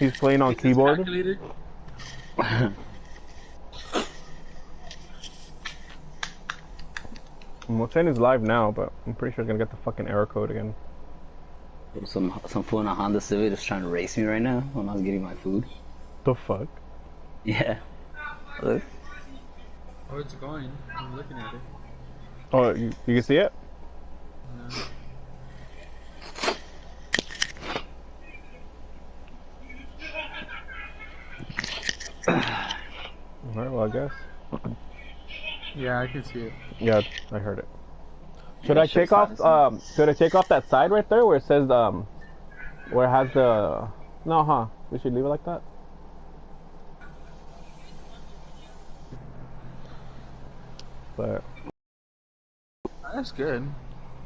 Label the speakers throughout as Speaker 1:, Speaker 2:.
Speaker 1: He's playing on keyboard. I'm saying he's live now, but I'm pretty sure he's gonna get the fucking error code again.
Speaker 2: Some fool in a Honda Civic just trying to race me right now when I was getting my food.
Speaker 1: The fuck?
Speaker 2: Yeah. Look.
Speaker 3: Oh, it's going. I'm looking at it.
Speaker 1: Oh, you can see it?
Speaker 3: No.
Speaker 1: Alright, well, I guess.
Speaker 3: Yeah, I can see it.
Speaker 1: Yeah, I heard it. Should I take off that side right there where it says where it has the we should leave it like that. But
Speaker 3: That's good.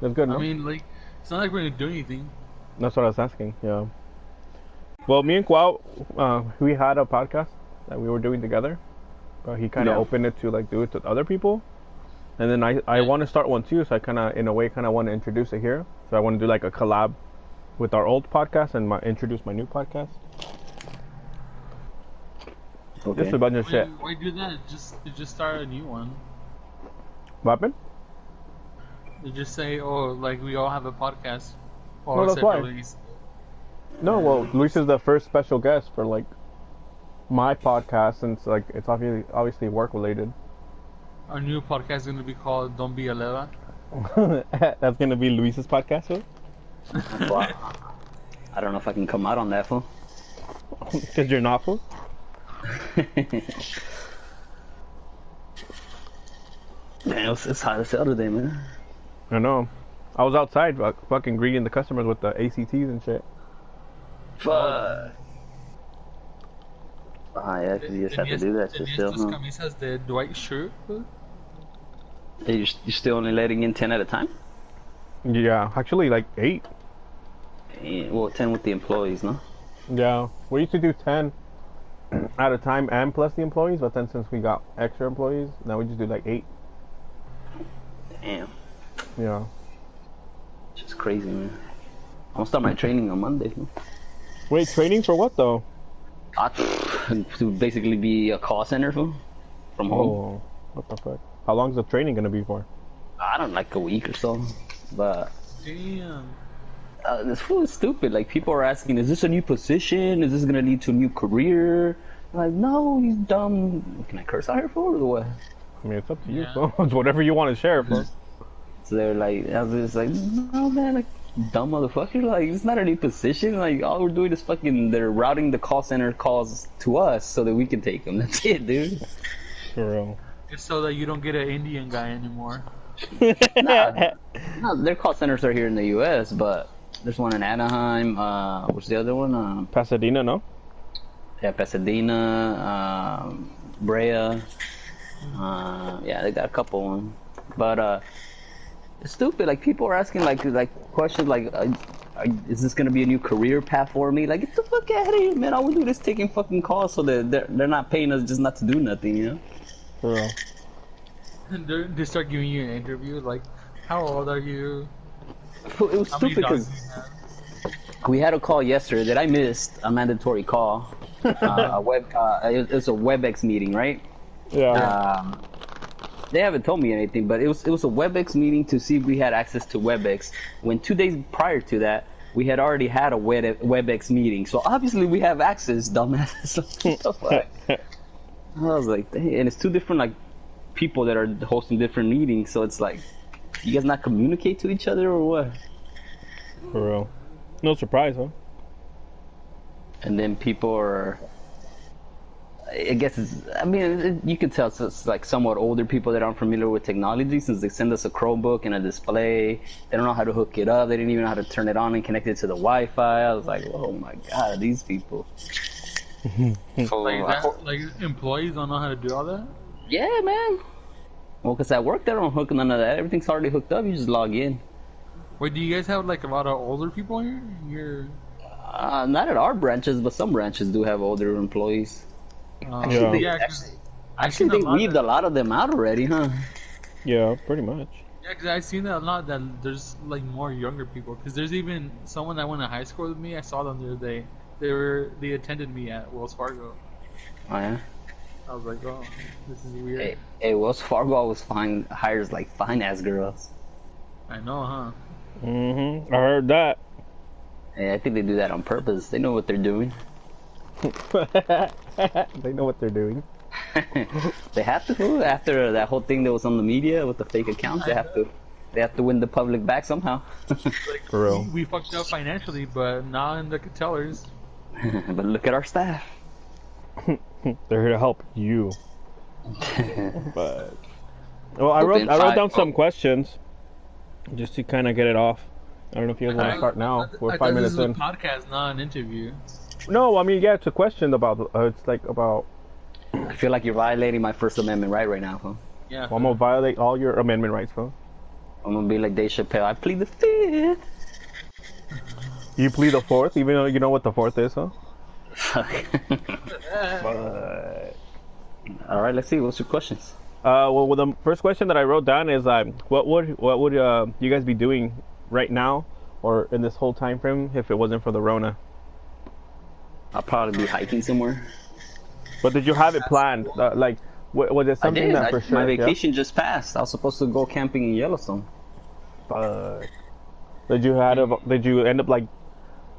Speaker 1: that's good, no?
Speaker 3: I mean, like, it's not like we're gonna do anything.
Speaker 1: That's what I was asking, yeah. Well, me and Kwao, we had a podcast that we were doing together, but he kind of opened it to like do it to other people. And then I want to start one too, so I kind of, in a way, want to introduce it here. So I want to do like a collab with our old podcast and introduce my new podcast.
Speaker 2: Okay.
Speaker 1: Just a bunch of shit.
Speaker 3: Why do that? Just start a new one.
Speaker 1: What happened?
Speaker 3: You just say, oh, like we all have a podcast.
Speaker 1: No, that's why. No, well, Luis is the first special guest for like my podcast, since like it's obviously work related.
Speaker 3: Our new podcast is gonna be called "Don't Be a Leva."
Speaker 1: That's gonna be Luis's podcast, huh?
Speaker 2: Well, I don't know if I can come out on that, fool.
Speaker 1: Because you're not, fool?
Speaker 2: Man, it's hot as hell today, man.
Speaker 1: I know. I was outside fucking greeting the customers with the ACTs and shit.
Speaker 2: Fuck. Yeah, because you just have to do that shit still, huh?
Speaker 3: Camisas de Dwight shirt.
Speaker 2: Hey, you're still only letting in 10 at a time?
Speaker 1: Yeah, actually like 8.
Speaker 2: Well, 10 with the employees, no?
Speaker 1: Yeah, we used to do 10 at a time and plus the employees, but then since we got extra employees, now we just do like 8.
Speaker 2: Damn.
Speaker 1: Yeah.
Speaker 2: It's just crazy, man. I'm gonna start my training on Monday. Man.
Speaker 1: Wait, training for what though?
Speaker 2: To basically be a call center from home.
Speaker 1: Oh, what the fuck? How long is the training gonna be for?
Speaker 2: I don't know, like a week or so. But
Speaker 3: Damn.
Speaker 2: This fool is stupid. Like, people are asking, is this a new position? Is this gonna lead to a new career? I'm like, no, you dumb. Can I curse out here, fool, or what?
Speaker 1: I mean, it's up to you, so it's whatever you want to share, bro.
Speaker 2: So they're like, I was just like, no, man, like, dumb motherfucker. Like, it's not a new position. Like, all we're doing is fucking, they're routing the call center calls to us so that we can take them. That's it, dude.
Speaker 1: For real.
Speaker 3: Just so that you don't get an Indian guy anymore.
Speaker 2: No, their call centers are here in the U.S., but there's one in Anaheim. What's the other one?
Speaker 1: Pasadena, no?
Speaker 2: Yeah, Pasadena, Brea. Yeah, they got a couple ones. But it's stupid. Like, people are asking like questions like, is this gonna be a new career path for me? Like, get the fuck out of here, man! All we do is taking fucking calls, so they're not paying us just not to do nothing, you know?
Speaker 1: For real.
Speaker 3: And they start giving you an interview, like, how old are you?
Speaker 2: It was stupid because we had a call yesterday that I missed, a mandatory call. It's a WebEx meeting, right?
Speaker 1: Yeah.
Speaker 2: They haven't told me anything, but it was a WebEx meeting to see if we had access to WebEx. When 2 days prior to that, we had already had a WebEx meeting, so obviously we have access, dumbass. I was like, dang. And it's two different like people that are hosting different meetings, so it's like, you guys not communicate to each other or what?
Speaker 1: For real. No surprise, huh?
Speaker 2: And then people are, I guess you can tell it's like somewhat older people that aren't familiar with technology, since they send us a Chromebook and a display. They don't know how to hook it up. They didn't even know how to turn it on and connect it to the Wi-Fi. I was like, oh my god, these people.
Speaker 3: Like employees don't know how to do all that?
Speaker 2: Yeah, man. Well, because at work they don't hook none of that. Everything's already hooked up. You just log in.
Speaker 3: Wait, do you guys have like a lot of older people here?
Speaker 2: Not at our branches, but some branches do have older employees. Actually, they weeded a lot of them out already, huh?
Speaker 1: Yeah, pretty much.
Speaker 3: Yeah, because I've seen that a lot, that there's like more younger people. Because there's even someone that went to high school with me, I saw them the other day. They attended me at Wells Fargo.
Speaker 2: Oh yeah.
Speaker 3: I was like, oh, this is weird.
Speaker 2: Hey, Wells Fargo always hires like fine ass girls.
Speaker 3: I know, huh?
Speaker 1: Mm-hmm. I heard that.
Speaker 2: Hey, I think they do that on purpose. They know what they're doing.
Speaker 1: They know what they're doing.
Speaker 2: They have to. After that whole thing that was on the media with the fake accounts, they have to. They have to win the public back somehow.
Speaker 3: Like,
Speaker 1: For real.
Speaker 3: we fucked up financially, but not in the tellers.
Speaker 2: But look at our staff.
Speaker 1: They're here to help you. But well, I wrote down some questions just to kind of get it off. I don't know if you guys want to start now. We're 5 minutes in.
Speaker 3: This is a podcast, not an interview.
Speaker 1: No, I mean, yeah, it's a question about. It's like about.
Speaker 2: I feel like you're violating my First Amendment right now, huh?
Speaker 3: Yeah.
Speaker 1: I'm gonna violate all your amendment rights, bro.
Speaker 2: I'm gonna be like Dave Chappelle. I plead the fifth.
Speaker 1: You plead the fourth, even though you know what the fourth is, huh?
Speaker 2: All right, let's see. What's your questions?
Speaker 1: Well, the first question that I wrote down is, what would you guys be doing right now, or in this whole time frame, if it wasn't for the Rona?
Speaker 2: I'll probably be hiking somewhere.
Speaker 1: But did you have it planned? Like, was it something that for sure?
Speaker 2: My vacation just passed. I was supposed to go camping in Yellowstone.
Speaker 1: Did you end up like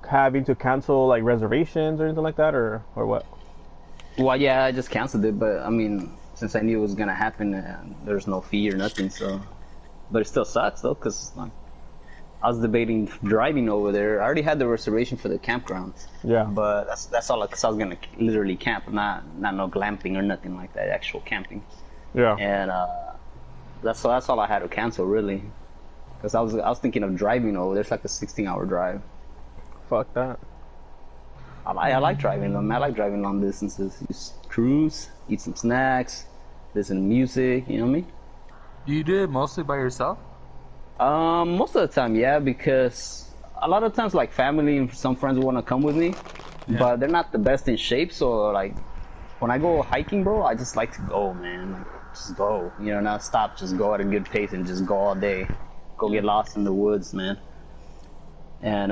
Speaker 1: having to cancel like reservations or anything like that, or what?
Speaker 2: Well, yeah, I just canceled it, but I mean, since I knew it was gonna happen, there's no fee or nothing. So, but it still sucks though, cause like, I was debating driving over there. I already had the reservation for the campground. Yeah. But that's all, cause I was gonna literally camp, not no glamping or nothing like that. Actual camping. Yeah. And that's all I had to cancel really, cause I was thinking of driving over. There's like a 16-hour drive.
Speaker 1: Fuck that.
Speaker 2: I like driving them. I like driving long distances. Just cruise, eat some snacks, listen to music. You know what I mean?
Speaker 3: You do it mostly by yourself?
Speaker 2: Most of the time, yeah, because a lot of times, like family and some friends want to come with me, but they're not the best in shape. So like, when I go hiking, bro, I just like to go, man. Like, just go. You know, not stop. Just go at a good pace and just go all day. Go get lost in the woods, man. And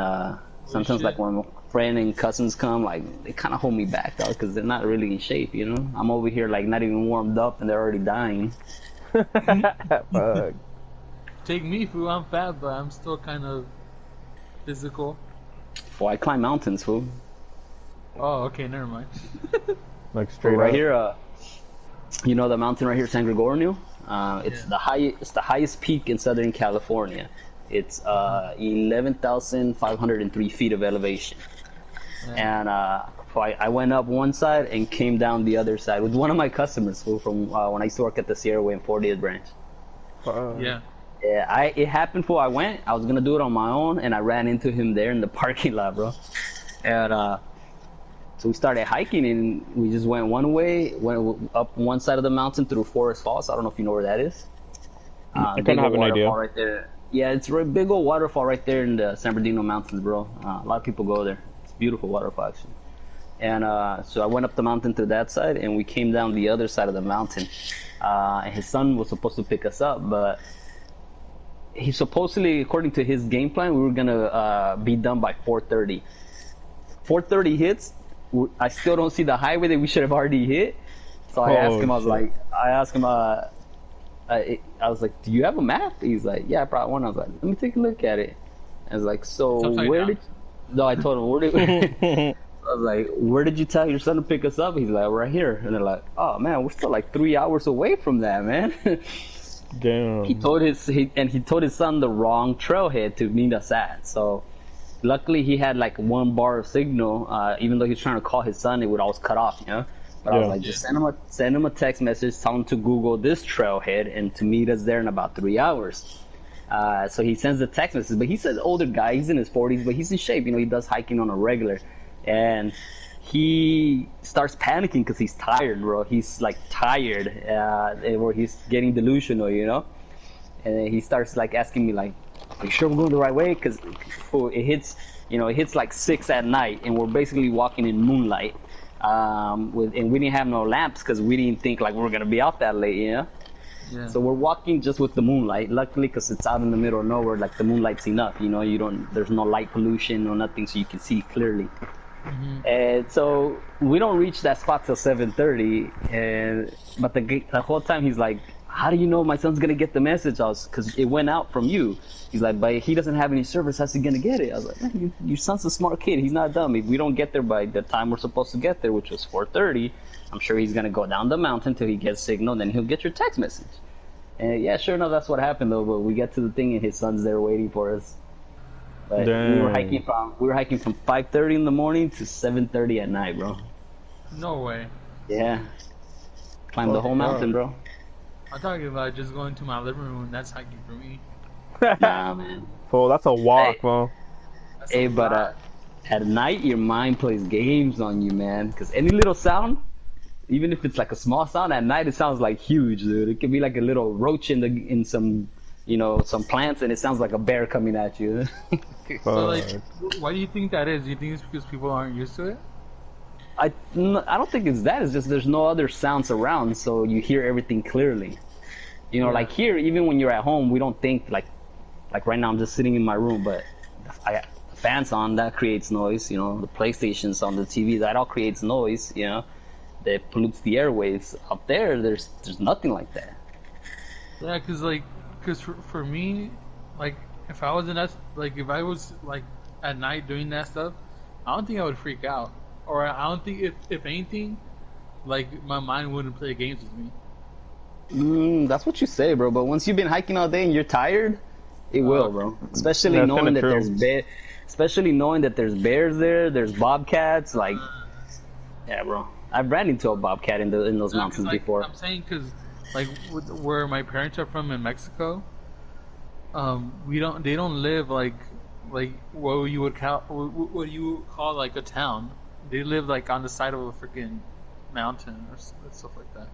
Speaker 2: sometimes, like when friend and cousins come, like they kind of hold me back, though, because they're not really in shape. You know, I'm over here like not even warmed up, and they're already dying.
Speaker 1: Fuck.
Speaker 3: Take me, fool. I'm fat, but I'm still kind of physical.
Speaker 2: Well, I climb mountains, fool.
Speaker 3: Oh, okay, never mind.
Speaker 1: Like straight
Speaker 2: right
Speaker 1: up.
Speaker 2: here, you know the mountain right here, San Gregorio? It's the highest peak in Southern California. It's 11,503 feet of elevation. Yeah. And I went up one side and came down the other side with one of my customers, fool, from when I used to work at the Sierra Way and 40th branch.
Speaker 3: Yeah.
Speaker 2: Yeah, it happened before I went. I was gonna do it on my own, and I ran into him there in the parking lot, bro. And so we started hiking, and we just went one way, went up one side of the mountain through Forest Falls. I don't know if you know where that is.
Speaker 1: I kind of have an idea.
Speaker 2: Right there. Yeah, it's a big old waterfall right there in the San Bernardino Mountains, bro. A lot of people go there. It's a beautiful waterfall, actually. And so I went up the mountain to that side, and we came down the other side of the mountain. And his son was supposed to pick us up, but he supposedly, according to his game plan, we were gonna be done by 4:30. 4:30 hits. I still don't see the highway that we should have already hit. So I asked him. I was like, I was like, do you have a map? He's like, yeah, I brought one. I was like, let me take a look at it. I was like, so where did? No, I told him where did. I was like, where did you tell your son to pick us up? He's like, right here. And they're like, oh man, we're still like 3 hours away from that, man.
Speaker 1: Damn.
Speaker 2: He told his son the wrong trailhead to meet us at. So luckily he had like one bar of signal. Even though he was trying to call his son, it would always cut off, you know. But I was like, just send him a text message, tell him to Google this trailhead and to meet us there in about 3 hours. So he sends the text message, but he's an older guy. He's in his 40s, but he's in shape. You know, he does hiking on a regular, and he starts panicking because he's tired, bro. He's like tired, or he's getting delusional, you know. And then he starts like asking me like, "Are you sure we're going the right way?" Because it hits like 6 at night, and we're basically walking in moonlight. And we didn't have no lamps because we didn't think like we were gonna be out that late, you know. Yeah. So we're walking just with the moonlight. Luckily, because it's out in the middle of nowhere, like the moonlight's enough, you know. There's no light pollution or nothing, so you can see clearly. And so we don't reach that spot till 7:30, but the whole time he's like, "How do you know my son's gonna get the message?" Because it went out from you. He's like, "But he doesn't have any service. How's he gonna get it?" I was like, "Man, your son's a smart kid. He's not dumb. If we don't get there by the time we're supposed to get there, which was 4:30, I'm sure he's gonna go down the mountain till he gets signal. Then he'll get your text message." And yeah, sure enough, that's what happened though. But we get to the thing, and his son's there waiting for us. But we were hiking from 5:30 in the morning to 7:30 at night, bro.
Speaker 3: No way.
Speaker 2: Yeah. Climbed the whole mountain, bro.
Speaker 3: I'm talking about just going to my living room. That's hiking for me.
Speaker 2: Nah, man.
Speaker 1: Fool, that's a walk, bro.
Speaker 2: Hey, but at night your mind plays games on you, man. Because any little sound, even if it's like a small sound, at night it sounds like huge, dude. It could be like a little roach in some, some plants, and it sounds like a bear coming at you.
Speaker 3: So, like, why do you think that is? Do you think it's because people aren't used to it?
Speaker 2: I don't think it's that. It's just there's no other sounds around, so you hear everything clearly. Like here, even when you're at home, we don't think like right now I'm just sitting in my room, but the fan's on, that creates noise. The PlayStation's on, the TV, that all creates noise. That pollutes the airwaves. Up there, there's nothing like that.
Speaker 3: Yeah, because for me, like if I was if I was like at night doing that stuff, I don't think I would freak out. Or I don't think, if anything, like, my mind wouldn't play games with me.
Speaker 2: That's what you say, bro. But once you've been hiking all day and you're tired, it will, bro. Especially knowing that there's bears there, there's bobcats. Like, yeah, bro. I've ran into a bobcat in those mountains before.
Speaker 3: I'm saying because, like, where my parents are from in Mexico, they don't live like what you would call like a town. They live like on the side of a freaking mountain or stuff like that.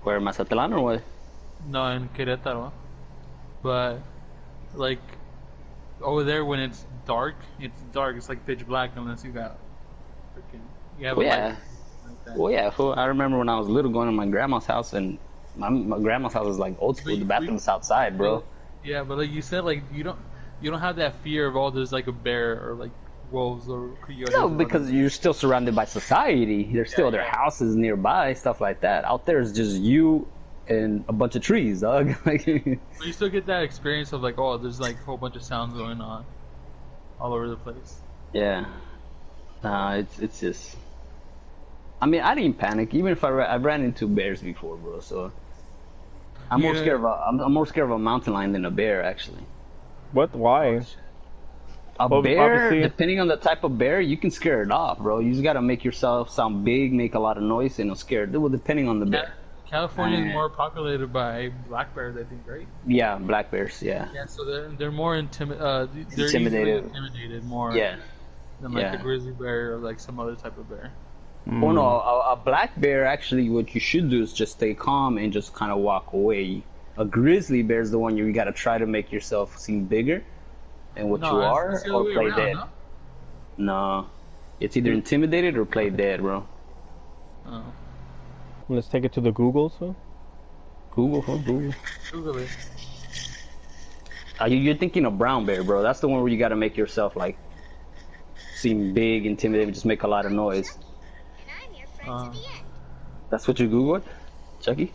Speaker 2: Where, Mazatlan or what?
Speaker 3: No, in Querétaro. But like over there, when it's dark. It's like pitch black unless you have a light. Like that.
Speaker 2: Well, yeah. I remember when I was little going to my grandma's house, and my grandma's house was like old school. The bathroom's outside, bro.
Speaker 3: Yeah, but like you said, like you don't have that fear of there's like a bear or like wolves or coyotes.
Speaker 2: No, because you're still surrounded by society. There's still other houses nearby, stuff like that. Out there is just you and a bunch of trees, dog.
Speaker 3: But you still get that experience of like, oh, there's like a whole bunch of sounds going on all over the place.
Speaker 2: Yeah. Nah, it's just. I mean, I didn't panic, even if I ran into bears before, bro. So I'm more scared of a mountain lion than a bear, actually.
Speaker 1: What? Why?
Speaker 2: A bear, depending on the type of bear, you can scare it off, bro. You just gotta make yourself sound big, make a lot of noise, and it'll scare it. Well, depending on the bear.
Speaker 3: California is more populated by black bears, I think, right?
Speaker 2: Yeah, black bears. Yeah.
Speaker 3: Yeah, so they're more
Speaker 2: intimidated
Speaker 3: more.
Speaker 2: Yeah.
Speaker 3: Than like a grizzly bear or like some other type of bear.
Speaker 2: Oh no, a black bear, actually, what you should do is just stay calm and just kind of walk away. A grizzly bear is the one you gotta try to make yourself seem bigger than what you are, or play dead. No, it's either intimidated or play dead, bro.
Speaker 3: Oh.
Speaker 1: Let's take it to the Google, so.
Speaker 2: Google it. You're thinking of brown bear, bro. That's the one where you gotta make yourself like seem big, intimidated, just make a lot of noise. That's what you Googled, Chucky?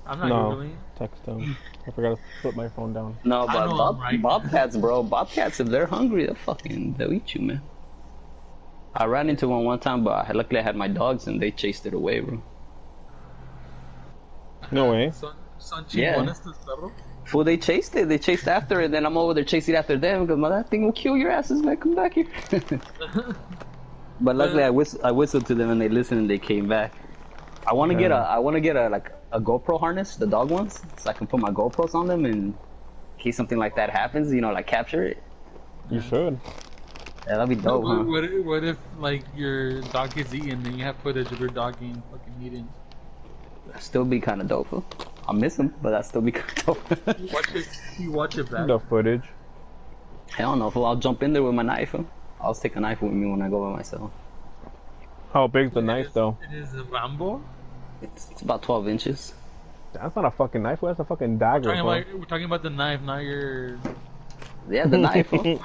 Speaker 3: I'm not Googling.
Speaker 1: Text him. I forgot to put my phone down.
Speaker 2: No, but bobcats, bro. Bobcats, if they're hungry, they'll eat you, man. I ran into one time, but luckily I had my dogs and they chased it away, bro.
Speaker 1: No way.
Speaker 2: Yeah. Well, they chased it. They chased after it. Then I'm over there chasing after them because that thing will kill your asses, man. Come back here. But luckily I whistled to them and they listened and they came back. I want to get a GoPro harness, the dog ones, so I can put my GoPros on them and in case something like that happens, like capture it.
Speaker 1: You should.
Speaker 2: Yeah, that'd be dope, huh?
Speaker 3: What if like your dog gets eaten and you have footage of your dog getting fucking eaten?
Speaker 2: That'd still be kind of dope, huh? I'll miss him, but that'd still be kind of dope.
Speaker 3: You watch it back.
Speaker 1: The footage.
Speaker 2: Hell no, I'll jump in there with my knife, huh? I'll take a knife with me when I go by myself.
Speaker 1: How big's the knife, though?
Speaker 3: It is a Rambo?
Speaker 2: It's about 12 inches.
Speaker 1: That's not a fucking knife, that's a fucking dagger.
Speaker 3: We're talking about the knife, not your...
Speaker 2: Yeah, the knife, huh?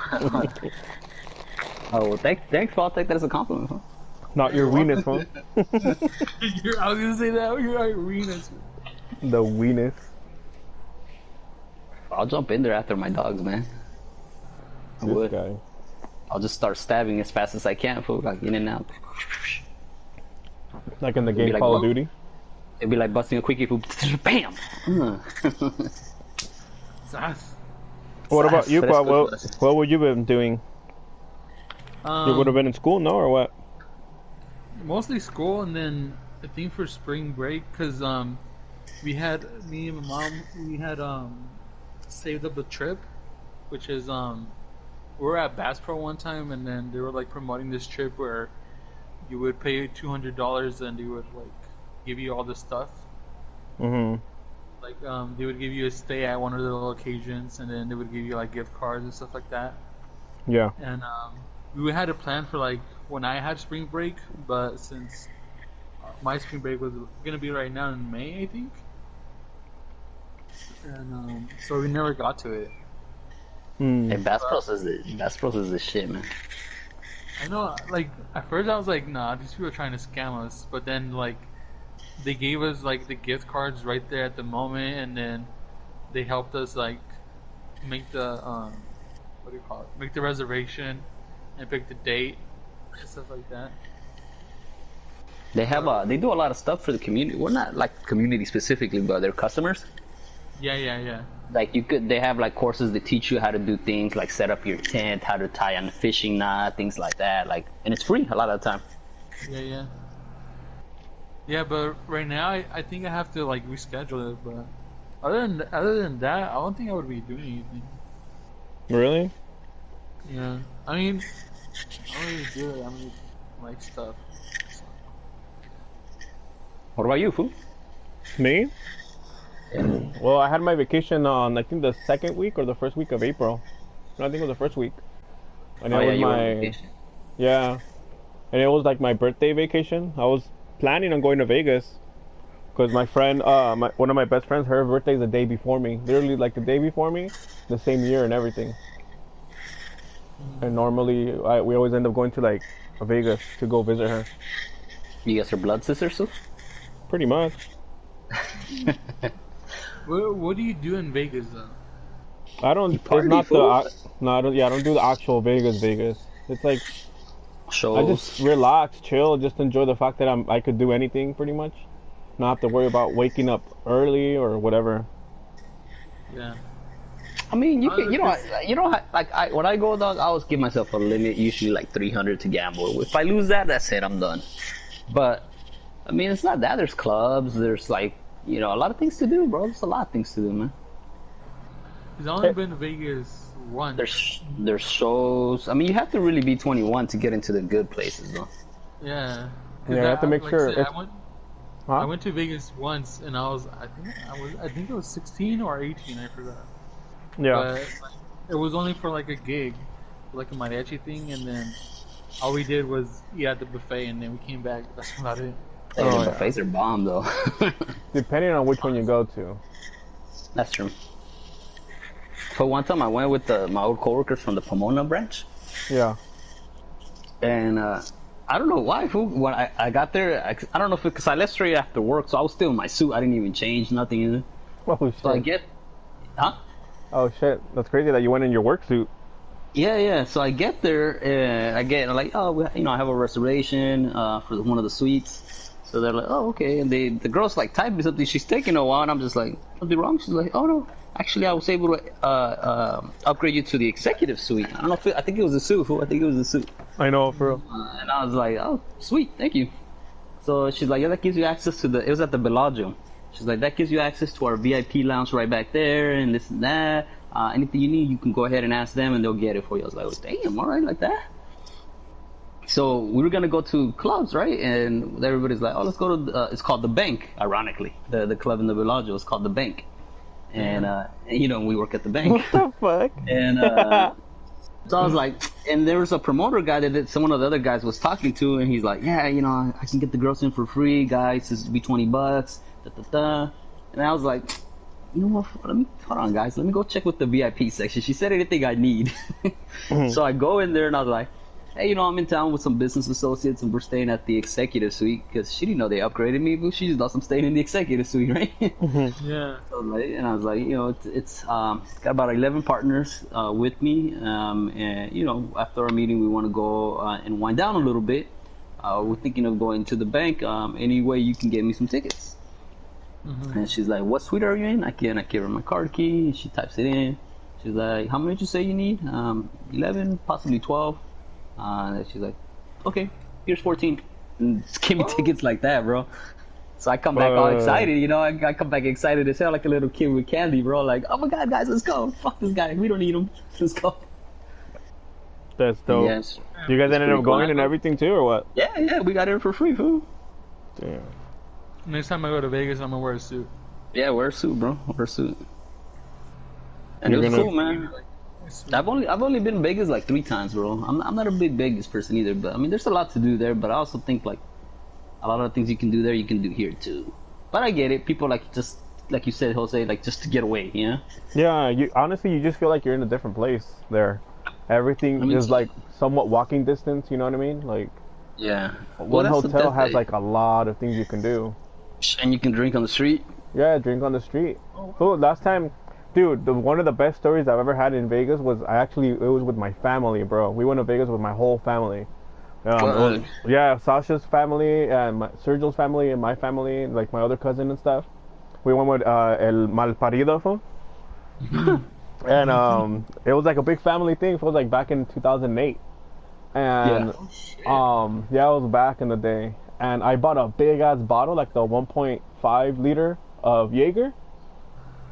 Speaker 2: Oh, well, thanks, I'll take that as a compliment, huh?
Speaker 1: Not your weenus, huh?
Speaker 3: I was gonna say that. You're our weenus.
Speaker 1: The weenus.
Speaker 2: I'll jump in there after my dogs, man. I
Speaker 1: This
Speaker 2: would.
Speaker 1: guy.
Speaker 2: I'll just start stabbing as fast as I can, fool, like in and out.
Speaker 1: Like in the game
Speaker 2: like,
Speaker 1: Call of
Speaker 2: whoa.
Speaker 1: Duty.
Speaker 2: It'd be like busting a quickie, fool. Bam!
Speaker 3: Sass.
Speaker 1: What about you,
Speaker 2: Fresco
Speaker 1: Qua?
Speaker 2: fresco.
Speaker 1: What would you been doing? You would have been in school, no, or what?
Speaker 3: Mostly school, and then I think for spring break, cause we had me and my mom, we had saved up a trip, which is we were at Bass Pro one time, and then they were like promoting this trip where you would pay $200 and they would like give you all the stuff.
Speaker 1: Mm-hmm.
Speaker 3: Like they would give you a stay at one of the locations, and then they would give you like gift cards and stuff like that.
Speaker 1: Yeah.
Speaker 3: And we had a plan for like when I had spring break, but since my spring break was gonna be right now in May, I think, and so we never got to it.
Speaker 1: Hmm.
Speaker 2: Hey, Bass Pros is the shit, man.
Speaker 3: I know, like at first I was like, nah, these people are trying to scam us, but then like they gave us like the gift cards right there at the moment, and then they helped us like make the what do you call it? Make the reservation and pick the date and stuff like that.
Speaker 2: They have they do a lot of stuff for the community. Well, not like community specifically, but their customers.
Speaker 3: Yeah.
Speaker 2: Like they have like courses that teach you how to do things like set up your tent, how to tie on a fishing knot, things like that. Like, and it's free a lot of the time.
Speaker 3: Yeah, but right now I think I have to like reschedule it. But other than that, I don't think I would be doing anything.
Speaker 1: Really?
Speaker 3: Yeah, I mean, I don't really do it. I mean, like stuff. So.
Speaker 2: What about you, fool?
Speaker 1: Me? Well, I had my vacation on, I think, the second week or the first week of April. No, I think it was the first week. And it was
Speaker 2: you were on
Speaker 1: my
Speaker 2: vacation.
Speaker 1: yeah, and it was like my birthday vacation. I was planning on going to Vegas because my friend, one of my best friends, her birthday's the day before me. Literally, like the day before me, the same year and everything. And normally, we always end up going to like Vegas to go visit her.
Speaker 2: You guys are blood sisters, too?
Speaker 1: Pretty much.
Speaker 3: What do you do in Vegas though?
Speaker 1: I don't. It's
Speaker 2: party,
Speaker 1: not
Speaker 2: fool.
Speaker 1: no. I don't. Yeah, I don't do the actual Vegas. It's like I
Speaker 2: Shows.
Speaker 1: just relax, chill, just enjoy the fact that I could do anything pretty much. Not have to worry about waking up early or whatever.
Speaker 3: Yeah.
Speaker 2: I mean, you don't like when I go, dog, I always give myself a limit, usually like 300 to gamble. If I lose that, that's it, I'm done. But I mean, it's not that. There's clubs. There's like a lot of things to do, bro. There's a lot of things to do, man.
Speaker 3: I've only been to Vegas once.
Speaker 2: There's shows. I mean, you have to really be 21 to get into the good places, though.
Speaker 3: Yeah.
Speaker 1: Yeah, you have to make sure.
Speaker 3: I went to Vegas once, and I think it was 16 or 18. I forgot.
Speaker 1: Yeah.
Speaker 3: But like, it was only for like a gig, like a mariachi thing, and then all we did was eat at the buffet, and then we came back. That's about it.
Speaker 2: Hey, the buffets are bomb, though.
Speaker 1: Depending on which one you go to.
Speaker 2: That's true. For one time, I went with my old coworkers from the Pomona branch.
Speaker 1: Yeah.
Speaker 2: And I don't know why. When I got there, I don't know if because I left straight after work, so I was still in my suit. I didn't even change, nothing either.
Speaker 1: Oh shit.
Speaker 2: Huh?
Speaker 1: Oh shit. That's crazy that you went in your work suit.
Speaker 2: Yeah. So I get there, and I'm like, oh, I have a reservation for one of the suites. So they're like, oh, okay. And the girl's like typing something. She's taking a while, and I'm just like, something wrong? She's like, oh no, actually, I was able to upgrade you to the executive suite. I don't know I think it was a suit. I think it was a suit.
Speaker 1: I know, for real.
Speaker 2: And I was like, oh, sweet, thank you. So she's like, yeah, that gives you access to it was at the Bellagio. She's like, that gives you access to our VIP lounge right back there, and this and that. Anything you need, you can go ahead and ask them, and they'll get it for you. I was like, oh, damn, all right, like that. So we were gonna go to clubs, right? And everybody's like, oh, let's go to it's called the Bank, ironically. The club in the Bellagio is called the Bank. And we work at the bank.
Speaker 1: What the fuck?
Speaker 2: And so I was like, and there was a promoter guy that some of the other guys was talking to, and he's like, yeah, I can get the girls in for free, guys. This will be $20. And I was like, you know what? Hold on, guys. Let me go check with the VIP section. She said anything I need. So I go in there, and I was like, hey, you know, I'm in town with some business associates and we're staying at the executive suite because she didn't know they upgraded me, but she just thought I'm staying in the executive suite, right?
Speaker 3: Yeah.
Speaker 2: So like, and I was like, you know, it's got about 11 partners with me, and you know, after our meeting, we want to go and wind down a little bit. We're thinking of going to the bank. Any way you can get me some tickets? And she's like, what suite are you in? I give her my card key. She types it in. She's like, how many did you say you need? 11, possibly 12. And she's like, okay, here's 14. And just give me tickets like that, bro. So I come back all excited, you know. I come back excited as hell, like a little kid with candy, bro. Like, oh my god, guys, let's go. Fuck this guy. We don't need him. Let's go.
Speaker 1: That's dope.
Speaker 2: Yes.
Speaker 1: You guys ended up going and everything too, or what?
Speaker 2: Yeah, we got in for free, fool.
Speaker 1: Damn.
Speaker 3: Next time I go to Vegas, I'm gonna wear a suit.
Speaker 2: Yeah, wear a suit, bro. Wear a suit. And
Speaker 1: You're
Speaker 2: it was
Speaker 1: gonna-
Speaker 2: cool, man. I've only been to Vegas like 3 times, bro. I'm not a big Vegas person either, but I mean, there's a lot to do there. But I also think like a lot of the things you can do there, you can do here too. But I get it. People like just like you said, Jose, like just to get away, you know?
Speaker 1: Yeah, you honestly, you just feel like you're in a different place there. Everything
Speaker 2: I mean,
Speaker 1: is like somewhat walking distance. You know what I mean? Like
Speaker 2: Yeah.
Speaker 1: one
Speaker 2: that's the
Speaker 1: hotel
Speaker 2: best
Speaker 1: has
Speaker 2: thing.
Speaker 1: like a lot of things you can do.
Speaker 2: And you can drink on the street.
Speaker 1: Yeah, drink on the street. So last time, dude, one of the best stories I've ever had in Vegas was it was with my family, bro. We went to Vegas with my whole family. Yeah, Sasha's family and Sergio's family and my family, like my other cousin and stuff. We went with El Malparido, fool. And it was like a big family thing. It was like back in 2008. And yeah, it was back in the day. And I bought a big ass bottle, like the 1.5 liter of Jaeger.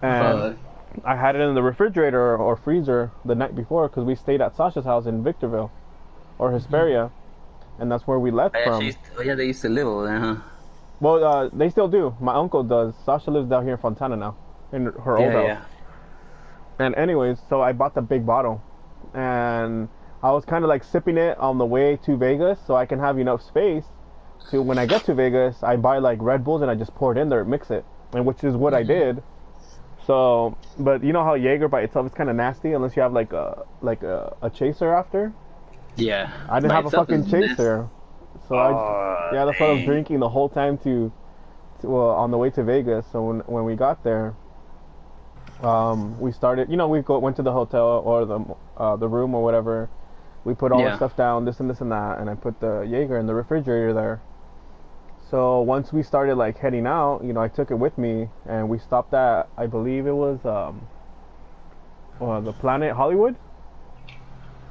Speaker 1: And I had it in the refrigerator or freezer the night before because we stayed at Sasha's house in Victorville or Hesperia. And that's where we left from.
Speaker 2: They used to live over there, huh?
Speaker 1: Well, they still do. My uncle does. Sasha lives down here in Fontana now, in her old house.
Speaker 2: Yeah.
Speaker 1: And anyways, so I bought the big bottle, and I was kind of like sipping it on the way to Vegas, so I can have enough space to when I get to Vegas, I buy like Red Bulls and I just pour it in there, mix it, and which is what I did. So, but you know how Jaeger by itself is kind of nasty unless you have like a chaser after.
Speaker 2: Yeah.
Speaker 1: I didn't have a fucking chaser. So that's what I was drinking the whole time on the way to Vegas. So when we got there, we started. You know, went to the hotel or the room or whatever. We put all the stuff down, this and that, and I put the Jaeger in the refrigerator there. So once we started like heading out, you know, I took it with me, and we stopped at, I believe it was the Planet Hollywood,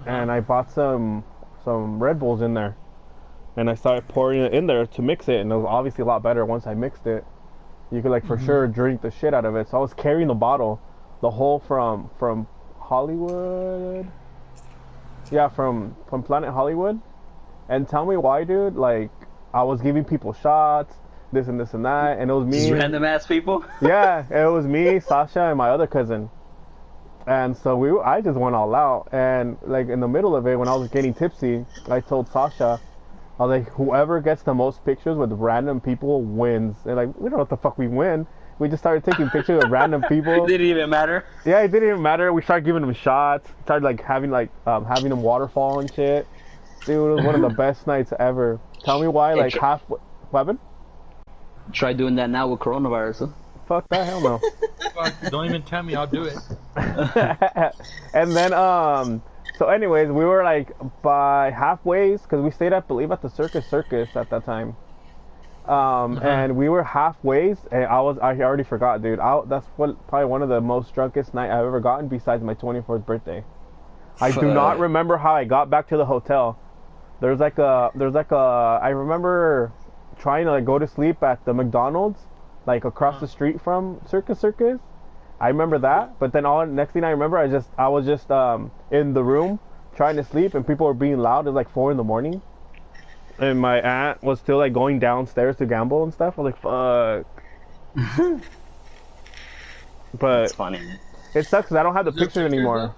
Speaker 1: and I bought some Red Bulls in there. And I started pouring it in there to mix it, and it was obviously a lot better once I mixed it. You could like for sure drink the shit out of it. So I was carrying the bottle, the whole from Hollywood. Yeah, from Planet Hollywood. And tell me why, dude. Like I was giving people shots, this and that, and it was me.
Speaker 2: Just random ass people.
Speaker 1: Yeah, it was me, Sasha, and my other cousin. And so I just went all out, and like in the middle of it, when I was getting tipsy, I told Sasha, I was like, whoever gets the most pictures with random people wins. And like, we don't know what the fuck we win. We just started taking pictures of random people.
Speaker 2: It didn't even matter.
Speaker 1: Yeah, it didn't even matter. We started giving them shots. Started like having them waterfall and shit. Dude, it was one of the best nights ever. Tell me why, like weapon?
Speaker 2: Try doing that now with coronavirus, huh?
Speaker 1: Fuck that, hell no.
Speaker 3: Fuck, don't even tell me, I'll do it.
Speaker 1: And then so anyways, we were like by halfways because we stayed at the Circus at that time. And we were halfways, and I already forgot, dude. That's probably one of the most drunkest night I've ever gotten besides my 24th birthday. I do not remember how I got back to the hotel. There's like a I remember trying to like go to sleep at the McDonald's like across the street from Circus. I remember that, but then next thing I remember, I was just in the room trying to sleep, and people were being loud. It was like 4 a.m, and my aunt was still like going downstairs to gamble and stuff. I was like, fuck. But
Speaker 2: It's funny.
Speaker 1: it sucks because I don't have the pictures anymore.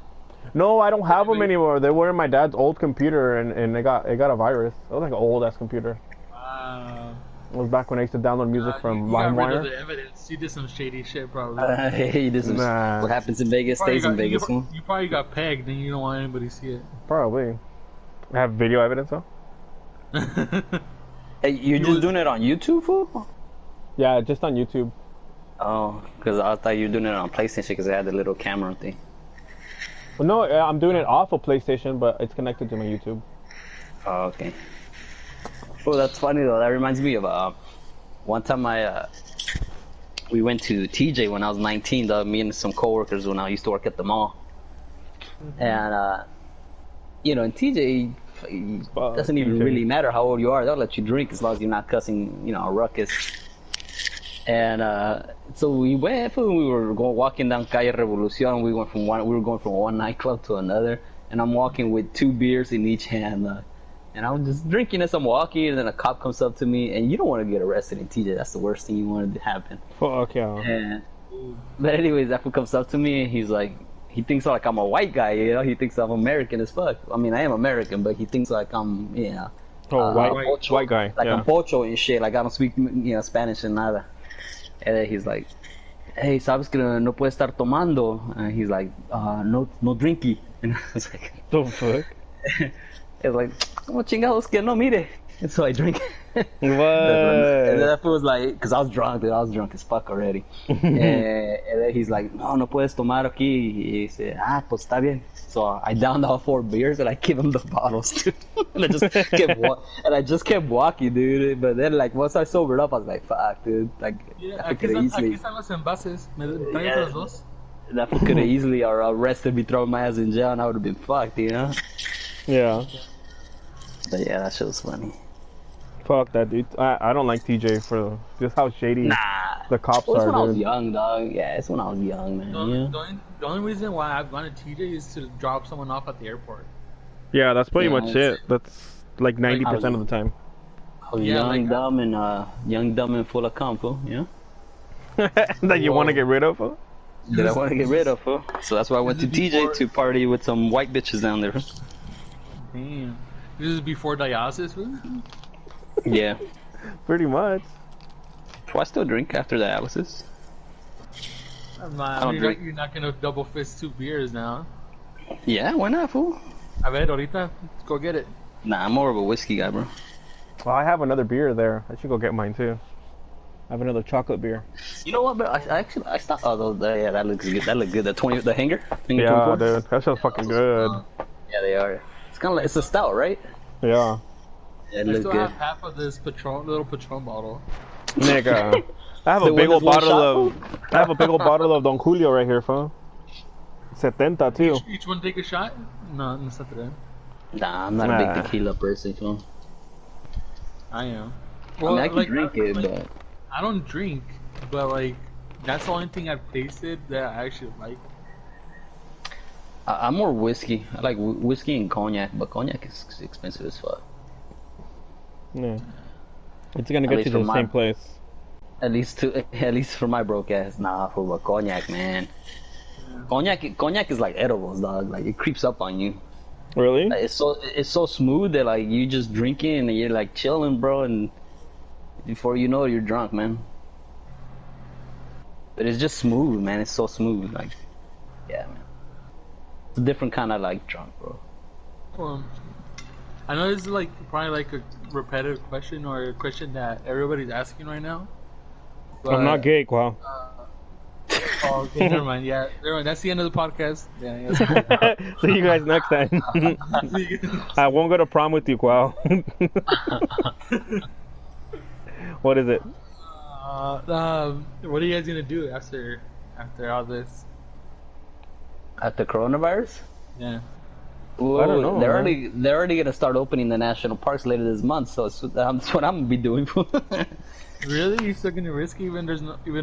Speaker 1: No, I don't have them anymore. They were in my dad's old computer, and it got a virus. It was like an old ass computer. It was back when I used to download music from LimeWire.
Speaker 3: You got rid of the evidence. You did some shady shit, probably.
Speaker 2: Hey, this is what happens in Vegas stays in Vegas.
Speaker 3: You probably got pegged, and you don't want anybody to see it.
Speaker 1: Probably. I have video evidence though.
Speaker 2: Hey, you're just doing it on YouTube, fool?
Speaker 1: Yeah, just on YouTube.
Speaker 2: Oh, because I thought you were doing it on PlayStation because they had the little camera thing.
Speaker 1: Well, no, I'm doing it off of PlayStation, but it's connected to my YouTube.
Speaker 2: Oh, okay. Oh, that's funny though. That reminds me of one time we went to TJ when I was 19. Though, me and some coworkers when I used to work at the mall, and you know, in TJ, it doesn't even really matter how old you are. They'll let you drink as long as you're not cussing, you know, a ruckus. And so we went, and we were walking down Calle Revolucion. We were going from one nightclub to another, and I'm walking with 2 beers in each hand, and I'm just drinking as I'm walking. And then a cop comes up to me, and you don't want to get arrested in TJ. That's the worst thing you want to happen.
Speaker 1: Fuck yeah.
Speaker 2: And, but anyways, that fool comes up to me, and he's like, he thinks like I'm a white guy, you know. He thinks I'm American as fuck. I mean, I am American, but he thinks like I'm, you know,
Speaker 1: white guy,
Speaker 2: like I'm pocho and shit. Like I don't speak, you know, Spanish and nada. And then he's like, hey, sabes que no puedes estar tomando. And he's like, no drinky. And I was like,
Speaker 1: the fuck?
Speaker 2: It's like, como chingados que no mire. And so I drink.
Speaker 1: What?
Speaker 2: And then that fool was like, because I was drunk, dude. I was drunk as fuck already. And then he's like, no puedes tomar aquí. Y dice, pues está bien. So I downed all 4 beers and I give him the bottles, dude. And I just kept walking, dude. But then, like, once I sobered up, I was like, fuck, dude. Like,
Speaker 3: yeah, aquí están los envases. ¿Me traes los dos?
Speaker 2: That could have easily arrested me, thrown my ass in jail, and I would have been fucked, you know?
Speaker 1: Yeah.
Speaker 2: But yeah, that shit was funny.
Speaker 1: Fuck that, dude. I don't like TJ for just how shady the cops
Speaker 2: are. It's when
Speaker 1: dude.
Speaker 2: I was young, dog. Yeah, it's when I was young, man.
Speaker 3: The only reason why I've gone to TJ is to drop someone off at the airport.
Speaker 1: Yeah, that's pretty much it. That's like 90% of the time.
Speaker 2: I was young, dumb, and full of cum, fool, you know?
Speaker 1: That you want to get rid of, huh?
Speaker 2: That I want to get rid of, fool. So that's why I went to TJ to party with some white bitches down there.
Speaker 3: Damn. This is before dialysis, fool?
Speaker 2: Yeah.
Speaker 1: Pretty much.
Speaker 2: Do I still drink after dialysis?
Speaker 3: You're not gonna double fist 2 beers now.
Speaker 2: Yeah, why not, fool?
Speaker 3: A ver, ahorita, let's go get it.
Speaker 2: Nah, I'm more of a whiskey guy, bro.
Speaker 1: Well, I have another beer there. I should go get mine too. I have another chocolate beer.
Speaker 2: You know what, bro? I stopped. Oh, yeah, that looks good. That looked good. The hanger.
Speaker 1: Yeah, dude, that shit's fucking good.
Speaker 2: Yeah, they are. It's kind of like, it's a stout, right?
Speaker 1: Yeah.
Speaker 2: It
Speaker 3: I
Speaker 2: looks
Speaker 3: still
Speaker 2: good.
Speaker 3: have half of this little Patron bottle.
Speaker 1: Nigga, I have a big old bottle of Don Julio right here, fool. 70 too.
Speaker 3: Each one take a shot? No, no está bien.
Speaker 2: Nah, I'm not a big tequila person, fool.
Speaker 3: I am.
Speaker 2: Well, I mean, I can drink it, but
Speaker 3: I don't drink, but like that's the only thing I've tasted that I actually like.
Speaker 2: I'm more whiskey. I like whiskey and cognac, but cognac is expensive as fuck.
Speaker 1: Yeah, it's gonna get you to the same place.
Speaker 2: At least for my broke ass. Nah, for a cognac, man. Yeah. Cognac is like edibles, dog. Like it creeps up on you.
Speaker 1: Really?
Speaker 2: Like, it's so smooth that like you just drinking and you're like chilling, bro, and before you know it, you're drunk, man. But it's just smooth, man. It's so smooth, like, yeah, man. It's a different kind of like drunk, bro.
Speaker 3: I know this is like probably like a repetitive question or a question that everybody's asking right now.
Speaker 1: But, I'm not gay, wow.
Speaker 3: Oh, okay, never mind. Yeah, that's the end of the podcast. Yeah.
Speaker 1: See you guys next time. I won't go to prom with you, Qual. What is it?
Speaker 3: What are you guys gonna do after all this?
Speaker 2: After coronavirus?
Speaker 3: Yeah.
Speaker 2: Well,
Speaker 1: I don't know.
Speaker 2: They're already gonna start opening the national parks later this month, so that's what I'm gonna be doing.
Speaker 3: Really? You're still gonna risk it even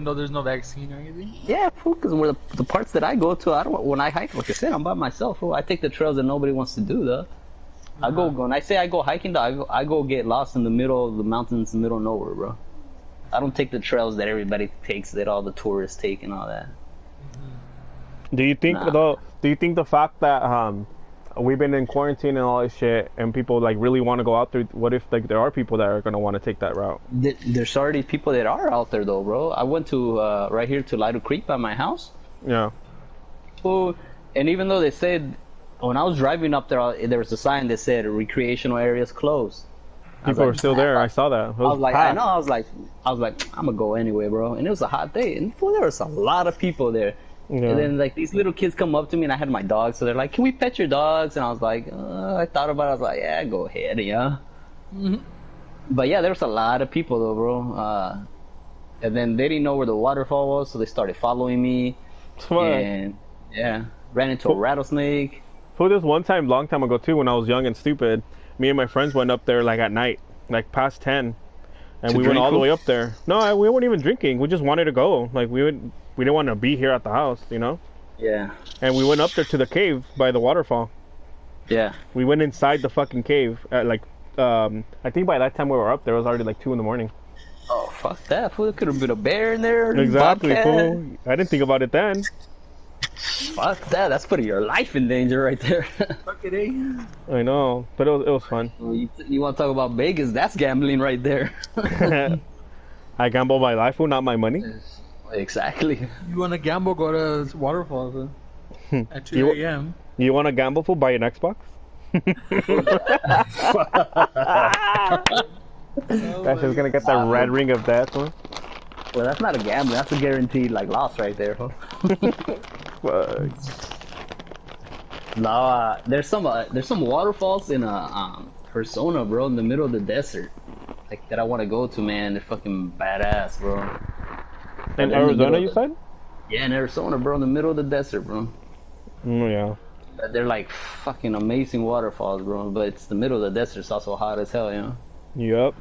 Speaker 3: though there's no vaccine or anything?
Speaker 2: Yeah, because the parts that I go to, when I hike, like I said, I'm by myself. Fool. I take the trails that nobody wants to do, though. I go when I say I go hiking, though, I go get lost in the middle of the mountains, in the middle of nowhere, bro. I don't take the trails that everybody takes, that all the tourists take and all that.
Speaker 1: Do you think though? Do you think the fact that we've been in quarantine and all this shit, and people like really want to go out there? What if like there are people that are gonna want to take that route?
Speaker 2: There's already people that are out there though, bro. I went to right here to Lido Creek by my house.
Speaker 1: Yeah.
Speaker 2: Oh, and even though they said when I was driving up there was a sign that said recreational areas closed.
Speaker 1: People were still there. I saw that.
Speaker 2: I was like, I know. I was like, I'm gonna go anyway, bro. And it was a hot day, and there was a lot of people there. Yeah. And then like these little kids come up to me, and I had my dog, so they're like, "Can we pet your dogs?" And I was like, I thought about it. I was like, "Yeah, go ahead, yeah." Mm-hmm. But yeah, there was a lot of people though, bro. And then they didn't know where the waterfall was, so they started following me.
Speaker 1: Smart.
Speaker 2: And yeah, ran into a rattlesnake.
Speaker 1: For this one time, long time ago too, when I was young and stupid, me and my friends went up there like at night, like past 10, and we went all the way up there. No, we weren't even drinking. We just wanted to go. Like we didn't want to be here at the house, you know.
Speaker 2: Yeah.
Speaker 1: And we went up there to the cave by the waterfall.
Speaker 2: Yeah.
Speaker 1: We went inside the fucking cave at like, I think by that time we were up there, it was already like 2 in the morning.
Speaker 2: Oh fuck that! Fool, there could have been a bear in there.
Speaker 1: Exactly, fool. I didn't think about it then.
Speaker 2: Fuck that! That's putting your life in danger right there. Fuck it, eh?
Speaker 1: I know, but it was fun.
Speaker 2: Well, you want to talk about Vegas? That's gambling right there.
Speaker 1: I gamble my life, fool, not my money.
Speaker 2: Exactly.
Speaker 3: You want to gamble? Go to waterfalls at 2 a.m.
Speaker 1: You want to gamble, fool? Buy an Xbox. That's just gonna get that red ring of death, huh?
Speaker 2: Well, that's not a gamble. That's a guaranteed like loss right there, huh? No, there's some waterfalls in Persona, bro, in the middle of the desert, like that I want to go to, man. They're fucking badass, bro.
Speaker 1: In Arizona, you said?
Speaker 2: Yeah, in Arizona, bro, in the middle of the desert, bro.
Speaker 1: Yeah.
Speaker 2: They're like fucking amazing waterfalls, bro. But it's the middle of the desert. It's also hot as hell, you know.
Speaker 1: Yep.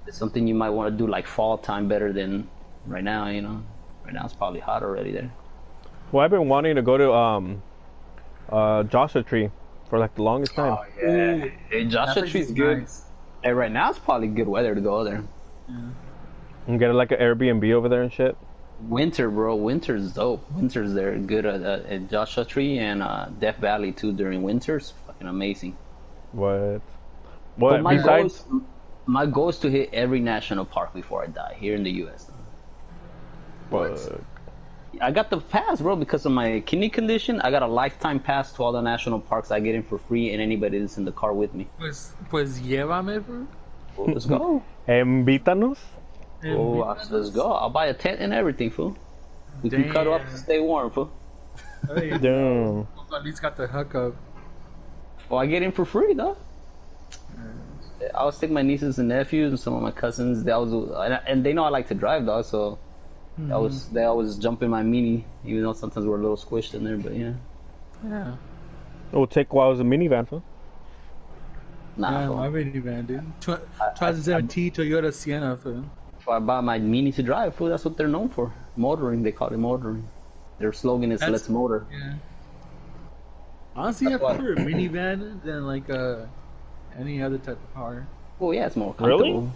Speaker 2: It's something you might want to do like fall time better than right now, you know. Right now it's probably hot already there.
Speaker 1: Well, I've been wanting to go to Joshua Tree for like the longest time.
Speaker 2: Oh yeah, hey, Joshua Tree's good. Nice. Hey, right now it's probably good weather to go there.
Speaker 3: Yeah.
Speaker 1: And get like an Airbnb over there and shit.
Speaker 2: Winter, bro. Winter's dope. Winter's there good at Joshua Tree and Death Valley too during winters. Fucking amazing.
Speaker 1: What?
Speaker 2: My goal is to hit every national park before I die here in the U.S.
Speaker 1: What?
Speaker 2: I got the pass, bro, because of my kidney condition. I got a lifetime pass to all the national parks. I get in for free, and anybody that's in the car with me.
Speaker 3: Pues llévame, bro.
Speaker 2: Well, let's go.
Speaker 1: Invítanos.
Speaker 2: Oh, let's go. I'll buy a tent and everything, fool. We can cuddle up to stay warm, fool.
Speaker 3: Hey, damn. At least got the hookup.
Speaker 2: Well, I get in for free, though. I was taking my nieces and nephews and some of my cousins. And they know I like to drive, dog. So they always jump in my Mini, even though sometimes we're a little squished in there. But yeah.
Speaker 3: Yeah.
Speaker 1: It will take a while as a minivan, huh?
Speaker 2: Nah,
Speaker 3: yeah, my minivan, dude. 2017 Toyota Sienna, fool.
Speaker 2: If I buy my Mini to drive, fool, that's what they're known for. Motoring, they call it motoring. Their slogan is "Let's motor."
Speaker 3: Yeah. Honestly, I prefer a minivan than like any other type of car.
Speaker 2: Oh yeah, it's more comfortable.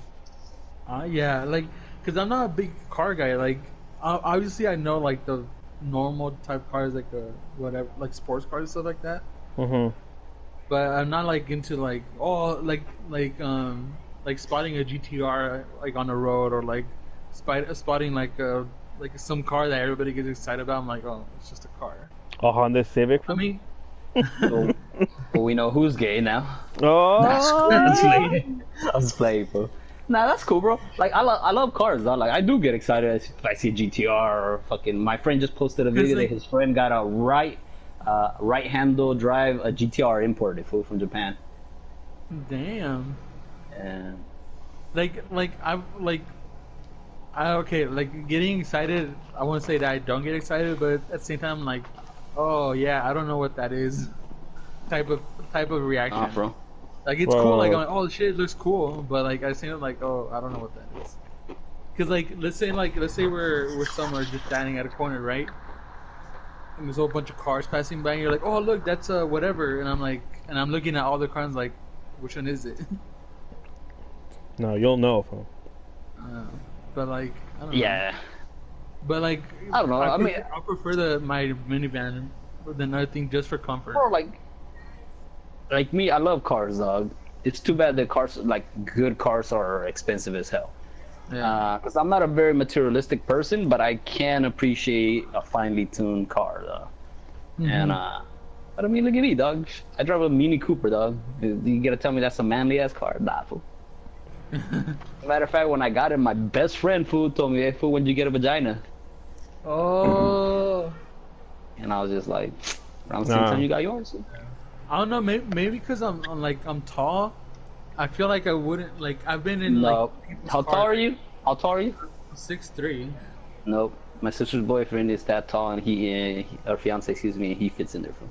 Speaker 3: Really? Yeah, like, cause I'm not a big car guy. Like, obviously I know like the normal type cars, like whatever, like sports cars and stuff like that.
Speaker 1: Mm-hmm.
Speaker 3: But I'm not like into like like spotting a GTR like on the road or like spotting like some car that everybody gets excited about. I'm like, oh, it's just a car.
Speaker 1: A Honda Civic.
Speaker 3: I mean.
Speaker 2: Well, we know who's gay now.
Speaker 1: Oh,
Speaker 2: I was playing, bro. Nah, that's cool, bro. Like, I love cars, though. Like, I do get excited if I see GTR or fucking. My friend just posted a video that his friend got a right handle drive a GTR imported from Japan.
Speaker 3: Damn.
Speaker 2: And
Speaker 3: okay, like getting excited. I won't say that I don't get excited, but at the same time, like, oh yeah, I don't know what that is. Type of reaction.
Speaker 2: Bro.
Speaker 3: Like it's cool. Like, I'm like, oh shit, it looks cool. But like I say, like, oh, I don't know what that is. Cause like let's say we're somewhere just standing at a corner, right? And there's a whole bunch of cars passing by, and you're like, oh look, that's whatever. And I'm like, and I'm looking at all the cars, like, which one is it?
Speaker 1: No, you'll know.
Speaker 3: But like, I don't know.
Speaker 2: Yeah.
Speaker 3: But like,
Speaker 2: I don't know. I mean,
Speaker 3: I prefer my minivan than other thing just for comfort.
Speaker 2: Or like me, I love cars, dog. It's too bad that cars, like good cars, are expensive as hell. Yeah. Because I'm not a very materialistic person, but I can appreciate a finely tuned car, though. Mm-hmm. And But I mean, look at me, dog. I drive a Mini Cooper, dog. You gotta tell me that's a manly ass car? Nah, fool. Matter of fact, when I got it, my best friend, fool, told me, "Hey, fool, when did you get a vagina?"
Speaker 3: Oh.
Speaker 2: And I was just like, "Around the same time you got yours."
Speaker 3: I don't know. Maybe because I'm tall. I feel like I wouldn't like. I've been in
Speaker 2: No.
Speaker 3: like.
Speaker 2: How tall are you? How tall are you?
Speaker 3: 6'3".
Speaker 2: Nope. My sister's boyfriend is that tall, and her fiance, excuse me, he fits in there, fool.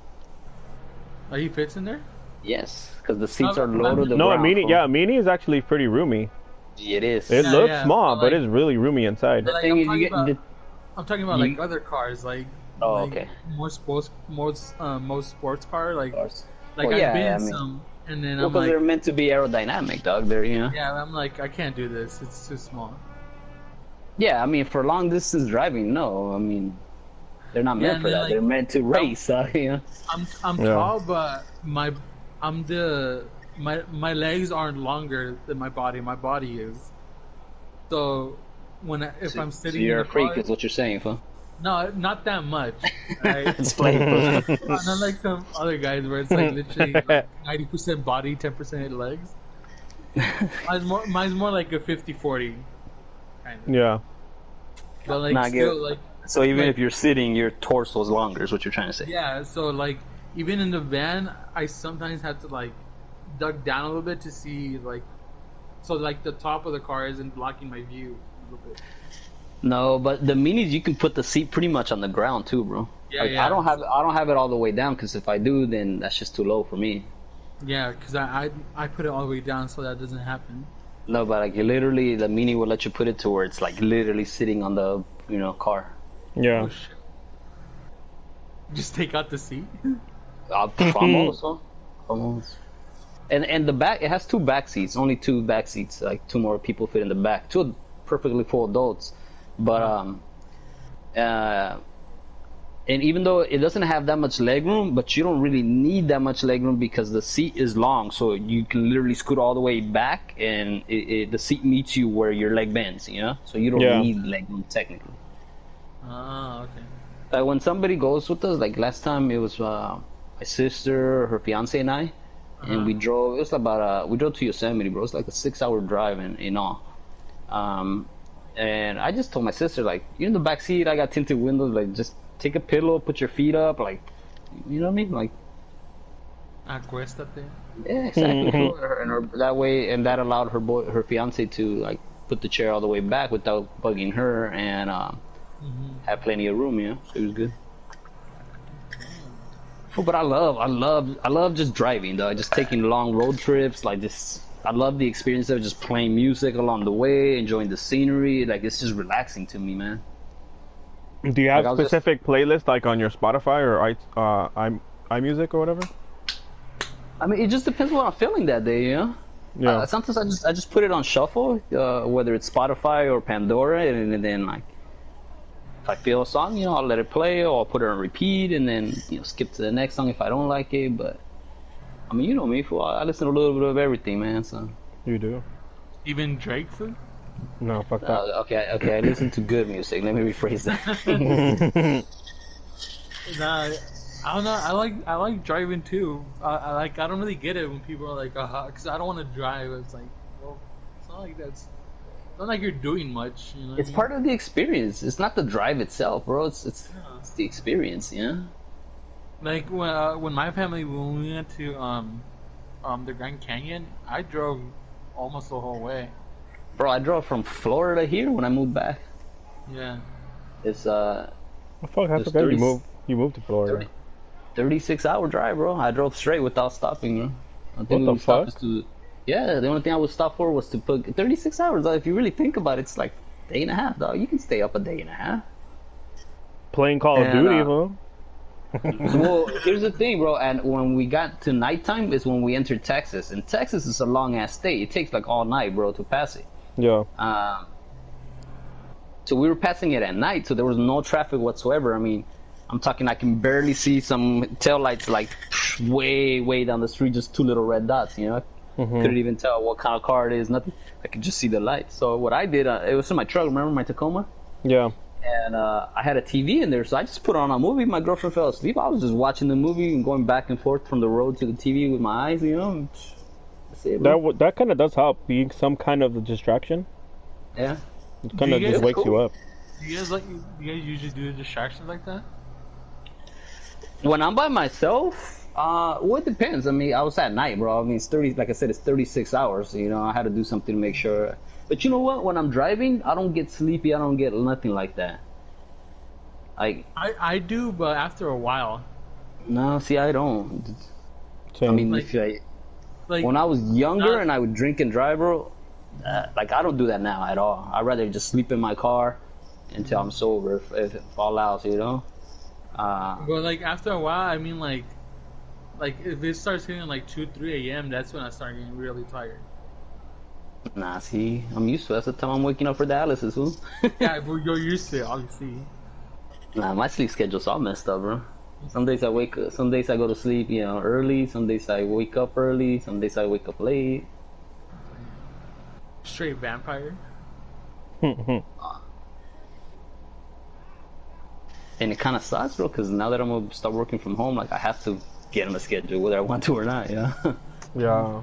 Speaker 3: Oh, he fits in there?
Speaker 2: Yes, because the seats
Speaker 3: No,
Speaker 2: are low to the
Speaker 1: No, a
Speaker 2: ground.
Speaker 1: Mini,
Speaker 2: fool.
Speaker 1: yeah, a Mini is actually pretty roomy.
Speaker 2: It is.
Speaker 1: It
Speaker 3: Yeah,
Speaker 1: looks
Speaker 3: yeah,
Speaker 1: small,
Speaker 3: but,
Speaker 1: but
Speaker 3: like-
Speaker 1: it's really roomy inside.
Speaker 3: But, like,
Speaker 2: thing
Speaker 3: I'm
Speaker 2: is,
Speaker 3: talking
Speaker 2: you get
Speaker 3: about-
Speaker 2: the-
Speaker 3: I'm talking about like other cars, like
Speaker 2: okay.
Speaker 3: more sports car, like
Speaker 2: Cars.
Speaker 3: like
Speaker 2: Well,
Speaker 3: I've
Speaker 2: yeah,
Speaker 3: been
Speaker 2: I mean-
Speaker 3: some, and then
Speaker 2: Well,
Speaker 3: I'm
Speaker 2: because
Speaker 3: like,
Speaker 2: they're meant to be aerodynamic, dog. They're, you know.
Speaker 3: yeah, I'm like, I can't do this. It's too small.
Speaker 2: Yeah, I mean, for long distance driving, no. I mean, they're not
Speaker 3: Yeah,
Speaker 2: meant
Speaker 3: and
Speaker 2: for
Speaker 3: then,
Speaker 2: that.
Speaker 3: like,
Speaker 2: They're meant to race, you know.
Speaker 3: I'm
Speaker 1: Yeah.
Speaker 3: tall, but my legs aren't longer than my body. My body is. So if I'm
Speaker 2: So
Speaker 3: sitting
Speaker 2: you're a
Speaker 3: in the
Speaker 2: freak,
Speaker 3: car,
Speaker 2: is what you're saying, fool.
Speaker 3: no, not that much. Right?
Speaker 2: Explain.
Speaker 3: Not like some other guys where it's like literally like 90% body, 10% legs. Mine's more like a 50-40 kind of.
Speaker 1: Yeah.
Speaker 3: But like
Speaker 2: Nah, I get
Speaker 3: still
Speaker 2: it.
Speaker 3: like
Speaker 2: So even
Speaker 3: like-
Speaker 2: if you're sitting, your torso's longer, is what you're trying to say.
Speaker 3: yeah. So like even in the van, I sometimes have to like duck down a little bit to see like so like the top of the car isn't blocking my view a little bit.
Speaker 2: No, but the minis, you can put the seat pretty much on the ground too, bro.
Speaker 3: Yeah,
Speaker 2: Like,
Speaker 3: yeah.
Speaker 2: I don't have it all the way down because if I do, then that's just too low for me.
Speaker 3: Yeah, because I put it all the way down so that doesn't happen.
Speaker 2: No, but like literally, the mini will let you put it to where it's like literally sitting on the car.
Speaker 1: Yeah.
Speaker 3: Oh shit! Just take out the seat.
Speaker 2: Almost, huh? Almost. And the back, it has two back seats, only two back seats. Like two more people fit in the back. Two perfectly full adults, but and even though it doesn't have that much leg room, but you don't really need that much leg room because the seat is long, so you can literally scoot all the way back, and the seat meets you where your leg bends, you know. So you don't
Speaker 1: Yeah.
Speaker 2: need leg room technically.
Speaker 3: Ah, okay.
Speaker 2: When somebody goes with us, like last time it was my sister, her fiance, and I, and we drove. It was about we drove to Yosemite, bro. It's like a 6-hour drive in all. And I just told my sister, like, you're in the back seat. I got tinted windows. Like, just take a pillow, put your feet up, like, you know what I mean? Like,
Speaker 3: Acuéstate.
Speaker 2: yeah, exactly. That way, and that allowed her fiance to like put the chair all the way back without bugging her, and have plenty of room. You know, so it was good. Oh, but I love just driving, though. Just taking long road trips, like just. I love the experience of just playing music along the way, enjoying the scenery. Like, it's just relaxing to me, man.
Speaker 1: Do you have
Speaker 2: Like, I was
Speaker 1: specific playlists like on your Spotify or iMusic or whatever?
Speaker 2: I mean, it just depends what I'm feeling that day, you know.
Speaker 1: Yeah.
Speaker 2: Sometimes I just put it on shuffle, whether it's Spotify or Pandora, and then like if I feel a song, I'll let it play, or I'll put it on repeat, and then skip to the next song if I don't like it. But I mean, you know me, fool. I listen to a little bit of everything, man. So
Speaker 1: You do?
Speaker 3: Even Drake food?
Speaker 1: No, fuck that.
Speaker 2: okay, I listen to good music. Let me rephrase that.
Speaker 3: Nah, I don't know. I like driving too. I don't really get it when people are like, because I don't want to drive. It's like, well, it's not like that's. It's not like you're doing much. You know what
Speaker 2: It's
Speaker 3: I mean?
Speaker 2: part of the experience. It's not the drive itself, bro. It's the experience,
Speaker 3: Like when my family when we went to the Grand Canyon, I drove almost the whole way.
Speaker 2: Bro, I drove from Florida here when I moved back.
Speaker 3: Yeah.
Speaker 2: It's
Speaker 1: Well, fuck, I
Speaker 2: There's
Speaker 1: forgot
Speaker 2: 30
Speaker 1: you moved to Florida.
Speaker 2: 36-hour drive, bro. I drove straight without stopping, bro.
Speaker 1: What the fuck?
Speaker 2: Yeah, the only thing I would stop for was to put 36 hours. Dog. If you really think about it, it's like a day and a half, dog. You can stay up a day and a half.
Speaker 1: Playing Call of
Speaker 2: And,
Speaker 1: Duty, huh?
Speaker 2: Well, here's the thing, bro. And when we got to nighttime is when we entered Texas. And Texas is a long-ass state. It takes like all night, bro, to pass it.
Speaker 1: Yeah.
Speaker 2: So we were passing it at night, so there was no traffic whatsoever. I mean, I'm talking, I can barely see some taillights like way, way down the street, just two little red dots, Couldn't even tell what kind of car it is, nothing. I could just see the lights. So what I did, it was in my truck, remember my Tacoma?
Speaker 1: Yeah.
Speaker 2: and I had a TV in there, so I just put on a movie. My girlfriend fell asleep. I was just watching the movie and going back and forth from the road to the TV with my eyes, you know. That's it, bro.
Speaker 1: That kind of does help, being some kind of distraction.
Speaker 2: Yeah.
Speaker 1: It kind of just wakes you up.
Speaker 3: Do you guys usually do distractions like that?
Speaker 2: When I'm by myself, well, it depends. I mean, I was at night, bro. I mean, it's 30. Like I said, it's 36 hours. You know, I had to do something to make sure. But you know what? When I'm driving, I don't get sleepy. I don't get nothing like that.
Speaker 3: I do, but after a while.
Speaker 2: No, see, I don't.
Speaker 1: Same.
Speaker 2: I mean,
Speaker 3: Like
Speaker 2: when I was younger and I would drink and drive, bro, like I don't do that now at all. I'd rather just sleep in my car until I'm sober, if it fall out, you know.
Speaker 3: But like after a while, I mean, like if it starts hitting like 2, 3 a.m., that's when I start getting really tired.
Speaker 2: Nah, see, I'm used to it. That's the time I'm waking up for dialysis, fool.
Speaker 3: Yeah, but you're used to it, obviously.
Speaker 2: Nah, my sleep schedule's all messed up, bro. Some days I wake up, some days I go to sleep, you know, early. Some days I wake up early. Some days I wake up late.
Speaker 3: Straight vampire.
Speaker 2: And it kind of sucks, bro, because now that I'm gonna start working from home, like I have to get on a schedule whether I want to or not, you know?
Speaker 1: Yeah.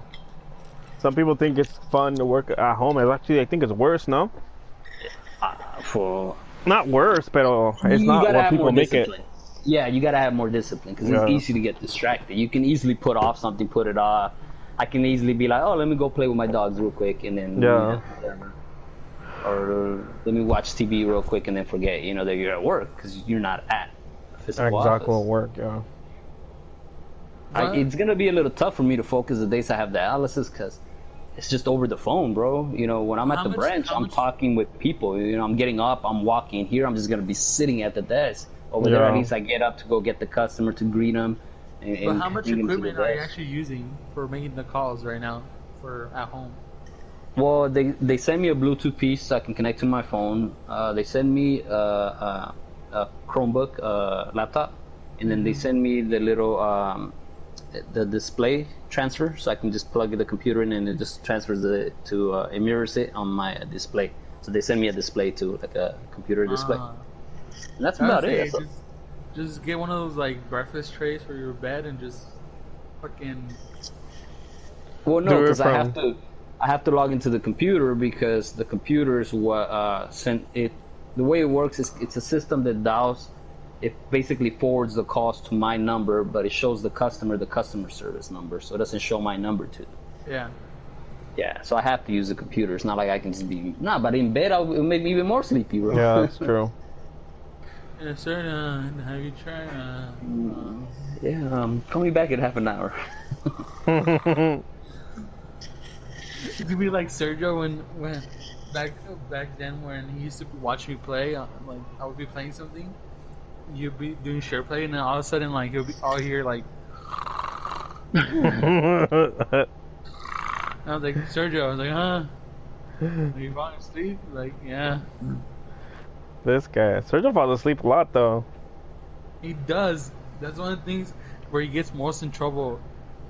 Speaker 1: Some people think it's fun to work at home. Actually, I think it's worse, no? Not worse, but it's not what people make it.
Speaker 2: Yeah, you gotta have more discipline because it's easy to get distracted. You can easily put off something, put it off. I can easily be like, oh, let me go play with my dogs real quick, and then whatever. Or let me watch TV real quick and then forget, you know, that you're at work because you're not at a physical office.
Speaker 1: Work, yeah.
Speaker 2: It's gonna be a little tough for me to focus the days I have dialysis because it's just over the phone, bro. You know, when I'm at the branch, I'm talking with people. You know, I'm getting up, I'm walking. Here, I'm just gonna be sitting at the desk. Over there, at least I get up to go get the customer to greet them.
Speaker 3: But how much equipment are you actually using for making the calls right now for at home?
Speaker 2: Well, they send me a Bluetooth piece so I can connect to my phone. They send me a Chromebook laptop, and then they send me the little the display transfer so I can just plug the computer in and it just transfers it to it mirrors it on my display. So they send me a display too, like a computer display. And that's about it.
Speaker 3: Just get one of those like breakfast trays for your bed and just fucking.
Speaker 2: Well, no, because I have to log into the computer because the computer is what sent it. The way it works is it's a system that dials. It basically forwards the calls to my number, but it shows the customer service number, so it doesn't show my number to them.
Speaker 3: Yeah.
Speaker 2: Yeah, so I have to use the computer. It's not like I can just be. Nah, but in bed, it'll make me even more sleepy, bro.
Speaker 1: Yeah, that's true.
Speaker 3: Yes, sir. Have you tried?
Speaker 2: Yeah, call me back in half an hour.
Speaker 3: It could be like Sergio when back then when he used to watch me play. Like I would be playing something, you'd be doing share play, and then all of a sudden like he'll be all here like. I was like, Sergio, I was like, huh? Are you falling asleep? Like, yeah.
Speaker 1: This guy, Sergio falls asleep a lot though.
Speaker 3: He does. That's one of the things where he gets most in trouble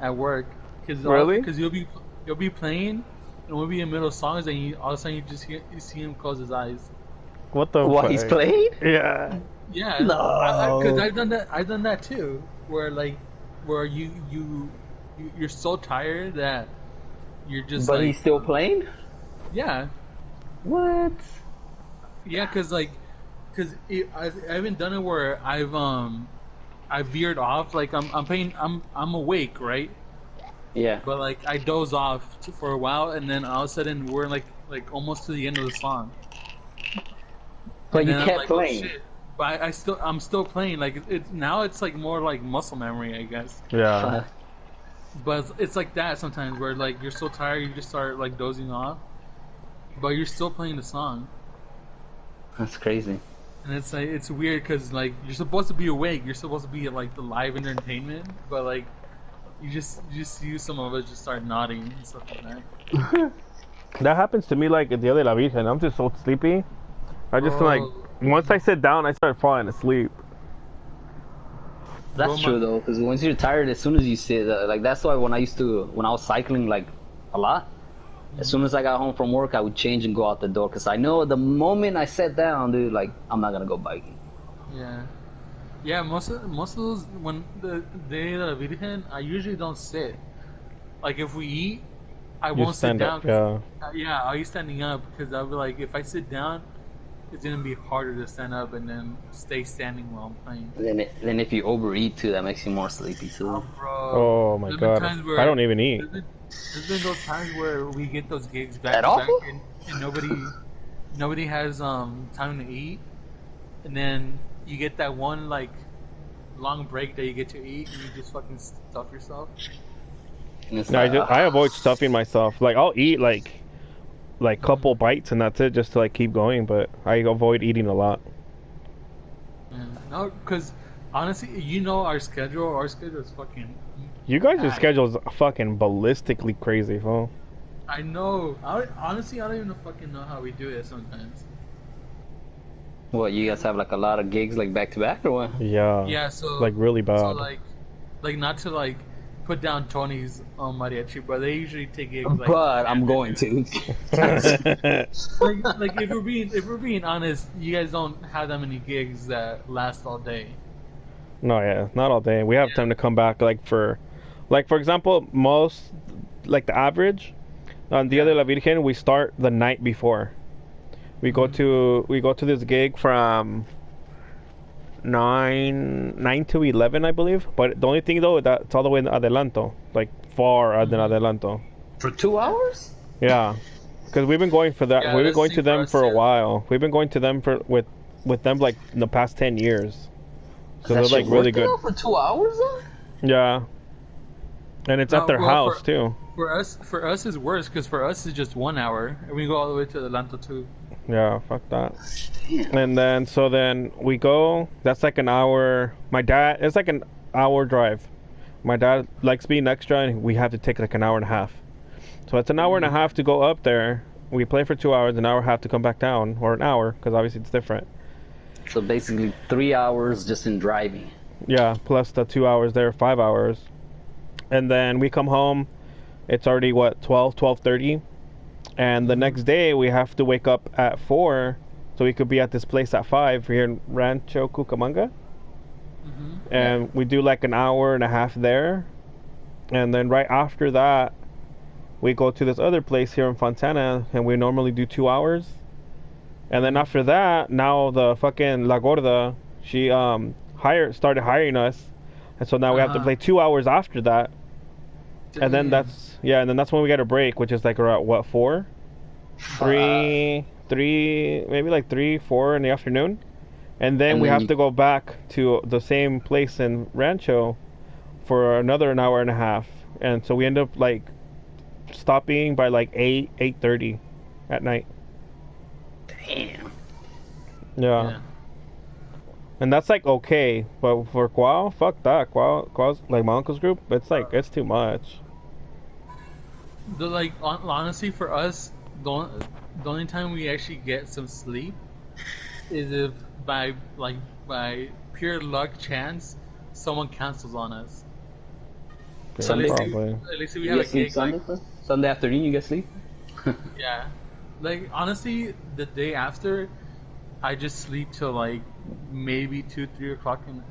Speaker 3: at work.
Speaker 1: Really?
Speaker 3: Because you'll be playing, and we'll be in the middle of songs, and all of a sudden you see him close his eyes.
Speaker 1: What the?
Speaker 2: What, he's playing?
Speaker 1: Yeah.
Speaker 3: Yeah.
Speaker 2: No.
Speaker 3: Because I've done that too. Where you're so tired that you're just.
Speaker 2: But
Speaker 3: like,
Speaker 2: he's still playing.
Speaker 3: Yeah.
Speaker 2: What?
Speaker 3: Yeah, because I haven't done it where I veered off. Like I'm awake, right?
Speaker 2: Yeah.
Speaker 3: But like I doze off for a while, and then all of a sudden we're like almost to the end of the song.
Speaker 2: But you kept playing.
Speaker 3: Oh, shit. But I'm still playing. Like it's like more like muscle memory, I guess.
Speaker 1: Yeah.
Speaker 3: But it's like that sometimes, where like you're so tired, you just start like dozing off, but you're still playing the song.
Speaker 2: That's crazy.
Speaker 3: And it's like it's weird because like you're supposed to be awake, you're supposed to be like the live entertainment, but like you just see some of us just start nodding and stuff like that.
Speaker 1: That happens to me like at Dia de la Virgen. I'm just so sleepy. I just like once I sit down, I start falling asleep.
Speaker 2: That's true though, because once you're tired, as soon as you sit, like that's why when I was cycling like a lot, As soon as I got home from work, I would change and go out the door because I know the moment I sat down, dude, like I'm not gonna go biking.
Speaker 3: Yeah. Yeah, most of those when the day of the Virgen, I usually don't sit. Like if we eat, I won't sit down. Yeah, I'll be standing up because I'll be like, if I sit down, it's gonna be harder to stand up and then stay standing while I'm playing.
Speaker 2: Then if you overeat too, that makes you more sleepy too.
Speaker 3: Oh, bro.
Speaker 1: Oh my god, I don't even eat.
Speaker 3: There's been those times where we get those gigs back to back and nobody has time to eat, and then you get that one like long break that you get to eat and you just fucking stuff yourself.
Speaker 1: No, I avoid stuffing myself. Like I'll eat like couple bites and that's it, just to like keep going. But I avoid eating a lot.
Speaker 3: Yeah. No, because honestly, you know our schedule. Our schedule is fucking.
Speaker 1: You guys' schedule is fucking ballistically crazy, fool.
Speaker 3: I know. Honestly, I don't even fucking know how we do it sometimes.
Speaker 2: What, you guys have like a lot of gigs like back to back or what?
Speaker 1: Yeah.
Speaker 3: Yeah. So
Speaker 1: like really bad.
Speaker 3: So like not to like put down Tony's mariachi, but they usually take gigs. Like,
Speaker 2: but I'm going to.
Speaker 3: like if we're being honest, you guys don't have that many gigs that last all day.
Speaker 1: No, yeah, not all day. We have time to come back. Like for example, most like the average on Dia de la Virgen, we start the night before. We go to this gig from 9 to 11, I believe. But the only thing though, that's all the way in Adelanto, like far than Adelanto.
Speaker 2: For 2 hours?
Speaker 1: Yeah, because we've been going for that.
Speaker 3: Yeah,
Speaker 1: we've been going to them for a while. We've been going to them with them like in the past 10 years. So they're like really good.
Speaker 2: For 2 hours though?
Speaker 1: Yeah, and it's at their house too.
Speaker 3: For us it's worse because for us it's just 1 hour and we go all the way to Adelanto too.
Speaker 1: Yeah, fuck that. Damn. And then we go. That's like an hour. It's like an hour drive. My dad likes being extra, and we have to take like an hour and a half. So it's an hour and a half to go up there. We play for 2 hours, an hour and a half to come back down, or an hour, because obviously it's different.
Speaker 2: So basically 3 hours just in driving.
Speaker 1: Yeah, plus the 2 hours there, 5 hours. And then we come home. It's already, 12:30. And the next day, we have to wake up at 4, so we could be at this place at 5 here in Rancho Cucamonga. Mm-hmm. And we do like an hour and a half there. And then right after that, we go to this other place here in Fontana, and we normally do 2 hours. And then after that, now the fucking La Gorda, she started hiring us. And so now we have to play 2 hours after that. And then that's when we get a break, which is like around 4? 3, maybe like 3, 4 in the afternoon. And then we have to go back to the same place in Rancho for another an hour and a half. And so we end up like stopping by like 8:30 at night.
Speaker 2: Damn.
Speaker 1: Yeah. And that's like okay, but for Qual, fuck that. Qual's like my uncle's group, it's too much.
Speaker 3: Honestly, for us, the only time we actually get some sleep is if by pure luck chance someone cancels on us.
Speaker 1: Yeah,
Speaker 2: Sunday,
Speaker 1: probably.
Speaker 3: At least we have a gig.
Speaker 2: Sunday afternoon, you get sleep.
Speaker 3: Yeah, like honestly, the day after, I just sleep till like maybe 2, 3 o'clock in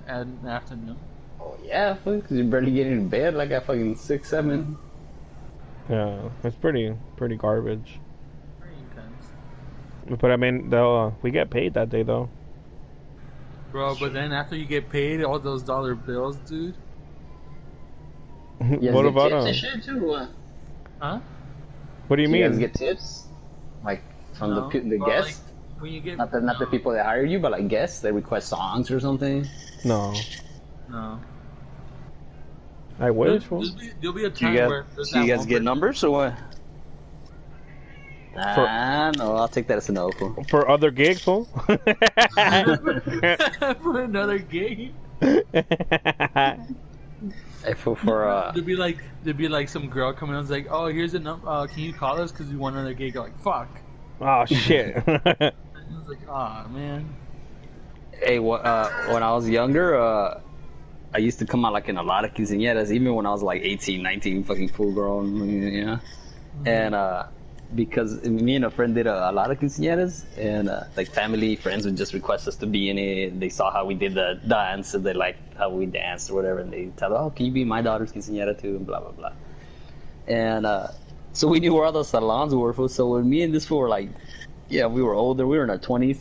Speaker 3: the afternoon.
Speaker 2: Oh yeah, because you're barely getting in bed like at fucking 6, 7.
Speaker 1: Yeah, it's pretty garbage.
Speaker 3: Pretty intense.
Speaker 1: But I mean, we get paid that day though.
Speaker 3: Bro, but then after you get paid, all those dollar bills, dude.
Speaker 1: What about
Speaker 2: tips and shit too, or what?
Speaker 3: Huh?
Speaker 1: What do you mean?
Speaker 2: You guys get tips, like from the guests?
Speaker 3: Like, when you get
Speaker 2: not the people that hired you, but like guests that request songs or something.
Speaker 1: No.
Speaker 3: I
Speaker 1: wish.
Speaker 3: There'll be a time where.
Speaker 2: Do you guys get numbers or what? No, I'll take that as a no.
Speaker 1: For other gigs, fool?
Speaker 3: For another gig? There'd be like some girl coming on and like, oh, here's a number, can you call us because we want another gig? You're like, fuck.
Speaker 1: Oh shit.
Speaker 3: I was like, ah, man.
Speaker 2: Hey, when I was younger, I used to come out like in a lot of quinceañeras, even when I was like 18, 19, fucking full grown, you know. Mm-hmm. And because me and a friend did a lot of quinceañeras, and like family, friends would just request us to be in it. They saw how we did the dance, and they liked how we danced or whatever, and they tell, oh, can you be my daughter's quinceañera too, and blah, blah, blah. And so we knew where all those salons were. So when me and this fool were like, yeah, we were older, we were in our 20s,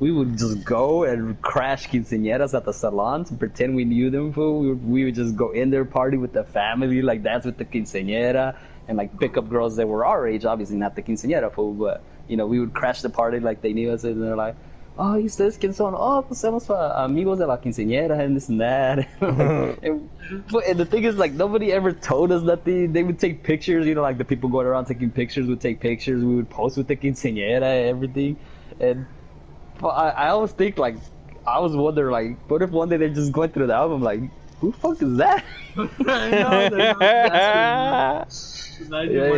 Speaker 2: we would just go and crash quinceañeras at the salons and pretend we knew them, fool. We would just go in there, party with the family, like dance with the quinceañera, and like pick up girls that were our age, obviously not the quinceañera, fool, but you know, we would crash the party like they knew us, and they're like, oh, ¿y ustedes quién son? Oh, pues somos amigos de la quinceañera and this and that. and the thing is, like, nobody ever told us that they would take pictures, you know, like the people going around taking pictures would take pictures, we would post with the quinceañera and everything. And I always think, like, I was wondering, like, what if one day they're just going through the album, like, who the fuck is that?
Speaker 3: Yeah.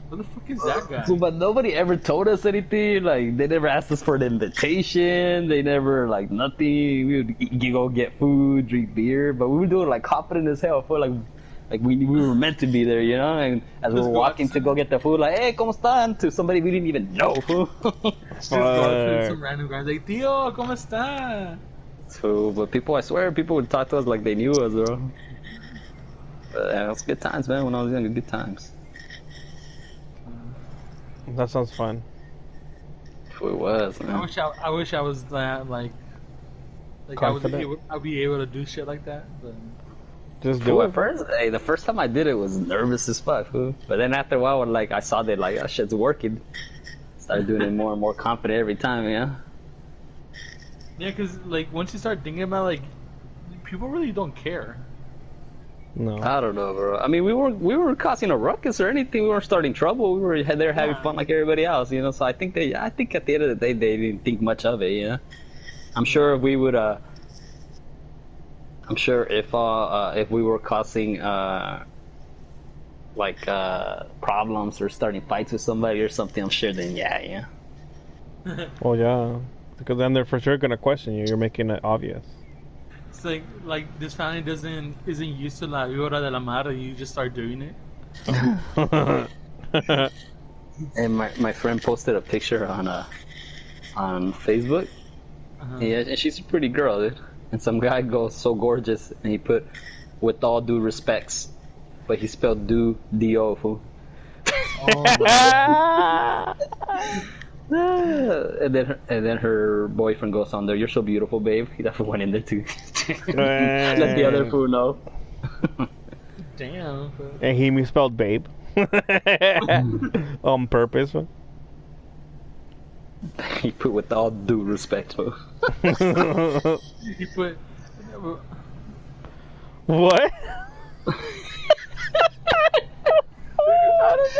Speaker 3: What the fuck is that guy?
Speaker 2: But nobody ever told us anything. Like, they never asked us for an invitation. They never, like, nothing. We would go get food, drink beer, but we were doing, like, confident as hell. For like we were meant to be there, you know? And as we were walking to go get the food, like, hey, ¿cómo están? To somebody we didn't even know.
Speaker 3: Just go to some random guys, like, tío, ¿cómo está?
Speaker 2: So, but people, I swear, people would talk to us like they knew us, bro. But, yeah, it was good times, man. When I was younger, good times.
Speaker 1: That sounds fun.
Speaker 2: It was, man.
Speaker 3: I wish I was like I'd be able to do shit like that. But
Speaker 1: just do it.
Speaker 2: The first time I did it was nervous as fuck, fool. But then after a while, like I saw that like that shit's working. Started doing it more and more confident every time, yeah.
Speaker 3: Yeah, cause like once you start thinking about like, people really don't care.
Speaker 1: No.
Speaker 2: I don't know, bro. I mean, we were causing a ruckus or anything. We weren't starting trouble. We were there having fun like everybody else, you know. So I think at the end of the day, they didn't think much of it, you know. I'm sure if we would, I'm sure if we were causing like problems or starting fights with somebody or something, I'm sure then yeah.
Speaker 1: Well, yeah, because then they're for sure gonna question you. You're making it obvious.
Speaker 3: It's like this family isn't used to la hora de la madre. You just start doing it.
Speaker 2: And my friend posted a picture on Facebook. Yeah, and she's a pretty girl, dude. And some guy goes so gorgeous, and he put with all due respects, but he spelled D-O, fool.
Speaker 3: Oh my
Speaker 2: And then her boyfriend goes on there. You're so beautiful, babe. He definitely went in there too. Let the other fool know.
Speaker 3: Damn.
Speaker 1: And he misspelled babe. On purpose.
Speaker 2: He put with all due respect. Fool.
Speaker 3: He put.
Speaker 1: What?
Speaker 3: I don't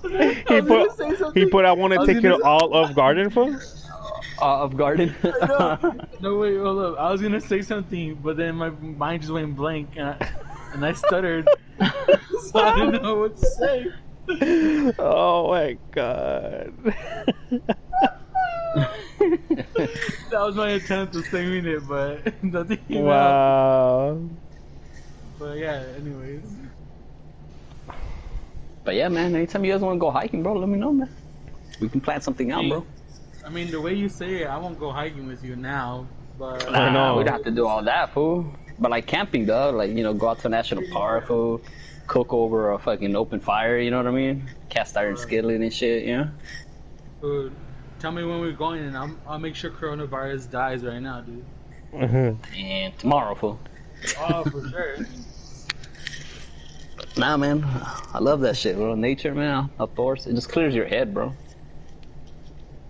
Speaker 3: know.
Speaker 1: He put I want to take it all of garden for?
Speaker 2: Of garden.
Speaker 3: No, wait, hold up. I was gonna say something, but then my mind just went blank, and I stuttered. So I didn't know what to say.
Speaker 1: Oh my god.
Speaker 3: That was my attempt of saying it, but nothing came
Speaker 1: wow.
Speaker 3: out. But yeah, anyways.
Speaker 2: But yeah, man, anytime you guys want to go hiking, bro, let me know, man. We can plan something out, bro.
Speaker 3: I mean, the way you say it, I won't go hiking with you now, but...
Speaker 2: Nah, we don't have to do all that, fool. But like camping, though, like, you know, go out to a national park, fool. Cook over a fucking open fire, you know what I mean? Cast iron skillet and shit, you know?
Speaker 3: Dude, tell me when we're going, and I'll make sure coronavirus dies right now, dude.
Speaker 2: And tomorrow, fool.
Speaker 3: Oh, for sure.
Speaker 2: Nah, man, I love that shit, bro. Nature, man, outdoors, it just clears your head, bro.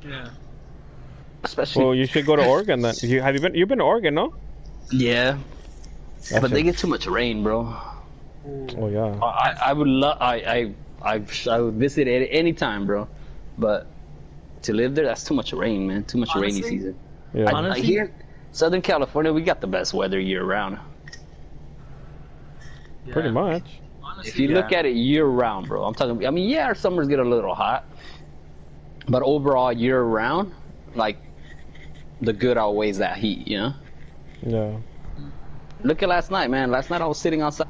Speaker 3: Yeah.
Speaker 2: Especially.
Speaker 1: Well, you should go to Oregon then. You've been to Oregon, no?
Speaker 2: Yeah.
Speaker 1: That's
Speaker 2: But they get too much rain, bro.
Speaker 1: Oh yeah.
Speaker 2: I would love. I would visit at any time, bro. But to live there, that's too much rain, man. Too much rainy season.
Speaker 1: Yeah.
Speaker 2: I hear Southern California, we got the best weather year round.
Speaker 3: Yeah.
Speaker 1: Pretty much.
Speaker 3: Honestly,
Speaker 2: If you look at it year round, bro, I'm talking. I mean, yeah, our summers get a little hot, but overall year round, like the good outweighs that heat, you know.
Speaker 1: Yeah.
Speaker 2: Look at last night, man. Last night I was sitting outside.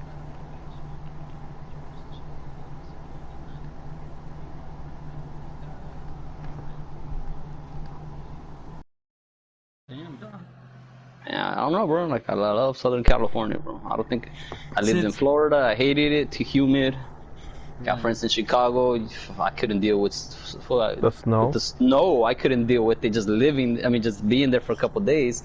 Speaker 2: Yeah, I don't know, bro. Like, I love Southern California, bro. I don't think I lived in Florida. I hated it. Too humid. Got friends in Chicago. I couldn't deal with
Speaker 1: The snow.
Speaker 2: With the snow. I couldn't deal with it. Just living. I mean, just being there for a couple of days,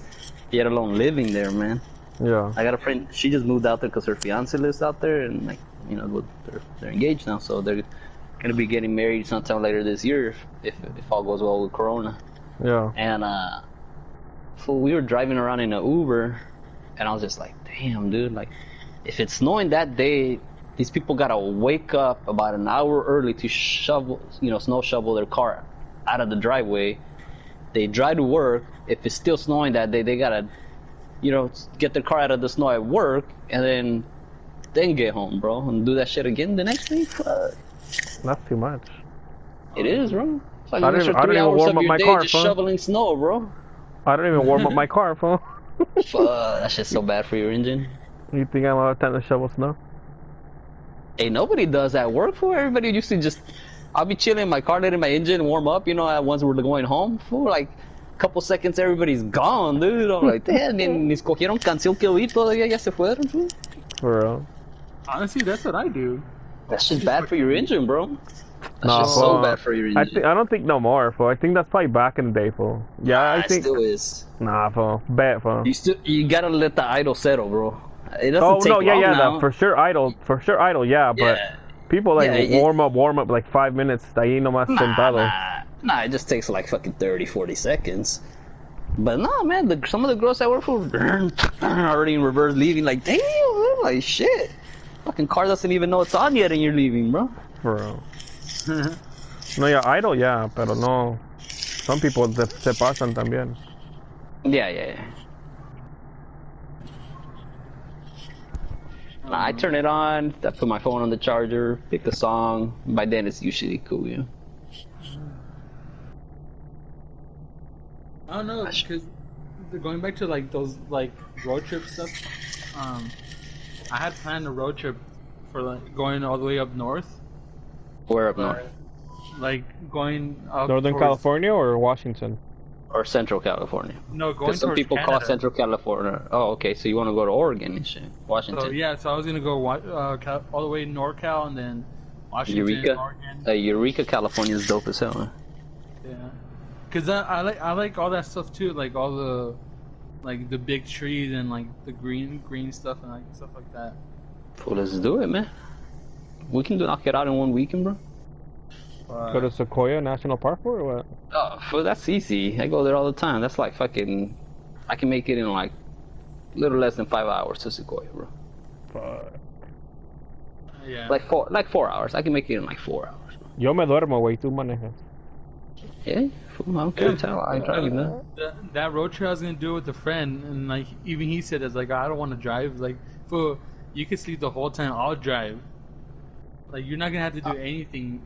Speaker 2: yet alone living there, man.
Speaker 1: Yeah.
Speaker 2: I got a friend. She just moved out there because her fiance lives out there, and like, you know, they're engaged now, so they're gonna be getting married sometime later this year if all goes well with Corona.
Speaker 1: Yeah.
Speaker 2: And so we were driving around in an Uber, and I was just like, damn, dude, like, if it's snowing that day, these people gotta wake up about an hour early to shovel, you know, snow shovel their car out of the driveway. They drive to work. If it's still snowing that day, they gotta, you know, get their car out of the snow at work, and then get home, bro, and do that shit again the next day. Fuck.
Speaker 1: That's too much.
Speaker 2: It is, bro. It's like
Speaker 1: I
Speaker 2: an
Speaker 1: don't
Speaker 2: extra
Speaker 1: even
Speaker 2: 3 hours
Speaker 1: warm
Speaker 2: of
Speaker 1: up
Speaker 2: your
Speaker 1: my
Speaker 2: day
Speaker 1: car,
Speaker 2: just
Speaker 1: fool.
Speaker 2: shoveling snow, bro.
Speaker 1: I don't even warm up my car, fool.
Speaker 2: Fuck, that shit's so bad for your engine.
Speaker 1: You think I'm out of time to shovel snow?
Speaker 2: Hey, nobody does that work for. Everybody used to just, I'll be chilling in my car, letting my engine warm up, you know, once we're going home. For like a couple seconds, everybody's gone, dude. I'm like, damn, ni escogieron canción que oír, todavía ya se fueron, fool.
Speaker 1: For real.
Speaker 3: Honestly, that's what I do.
Speaker 2: That's just bad for your engine, bro. That's
Speaker 1: Nah,
Speaker 2: just so bad for your engine.
Speaker 1: I don't think no more, fool. I think that's probably back in the day, fool. Yeah, I think.
Speaker 2: It still is.
Speaker 1: Nah, fool. Bad, fool.
Speaker 2: You gotta let the idle settle, bro. It doesn't
Speaker 1: Oh
Speaker 2: take
Speaker 1: no, yeah,
Speaker 2: long
Speaker 1: yeah,
Speaker 2: now.
Speaker 1: for sure idle, yeah, but
Speaker 2: Yeah.
Speaker 1: people like
Speaker 2: Yeah,
Speaker 1: warm up like 5 minutes, ahí nomás sentado.
Speaker 2: Nah, it just takes like fucking 30, 40 seconds. But nah, man, some of the girls I work for are already in reverse leaving. Like, damn, man, like shit. Fucking car doesn't even know it's on yet, and you're leaving, bro.
Speaker 1: For real. No, yeah, idle, yeah, pero no. Some people se pasan también.
Speaker 2: Yeah. Nah, I turn it on, I put my phone on the charger, pick the song. By then, it's usually cool, yeah.
Speaker 3: I don't know, because going back to like those like road trip stuff, I had planned a road trip for like going all the way up north.
Speaker 2: Where up north?
Speaker 3: Like going up
Speaker 1: Northern
Speaker 3: towards,
Speaker 1: California or Washington?
Speaker 2: Or Central California?
Speaker 3: No, going
Speaker 2: Because some
Speaker 3: towards
Speaker 2: people
Speaker 3: Canada.
Speaker 2: call Central California. Oh, okay, so you want to go to Oregon and shit. Washington.
Speaker 3: So yeah, so I was gonna go all the way NorCal and then Washington,
Speaker 2: Eureka.
Speaker 3: Oregon.
Speaker 2: Eureka, California is dope as hell, man.
Speaker 3: Yeah, because I like all that stuff too, like all the like the big trees and like the green stuff and like stuff like that.
Speaker 2: Well, let's do it, man. We can knock it out in one weekend, bro.
Speaker 1: Go to Sequoia National Park or what?
Speaker 2: Well, that's easy. I go there all the time. That's like fucking. I can make it in like a little less than 5 hours to Sequoia, bro.
Speaker 1: Fuck.
Speaker 3: Yeah.
Speaker 2: Like 4 hours. I can make it in like 4 hours. Bro.
Speaker 1: Yo me duermo, güey, tú manejas.
Speaker 2: Yeah, fool, I don't care. Tell I drive man.
Speaker 3: That road trip I was gonna do with a friend, and like even he said, "It's like I don't want to drive. Like, for you can sleep the whole time. I'll drive. Like you're not gonna have to do anything."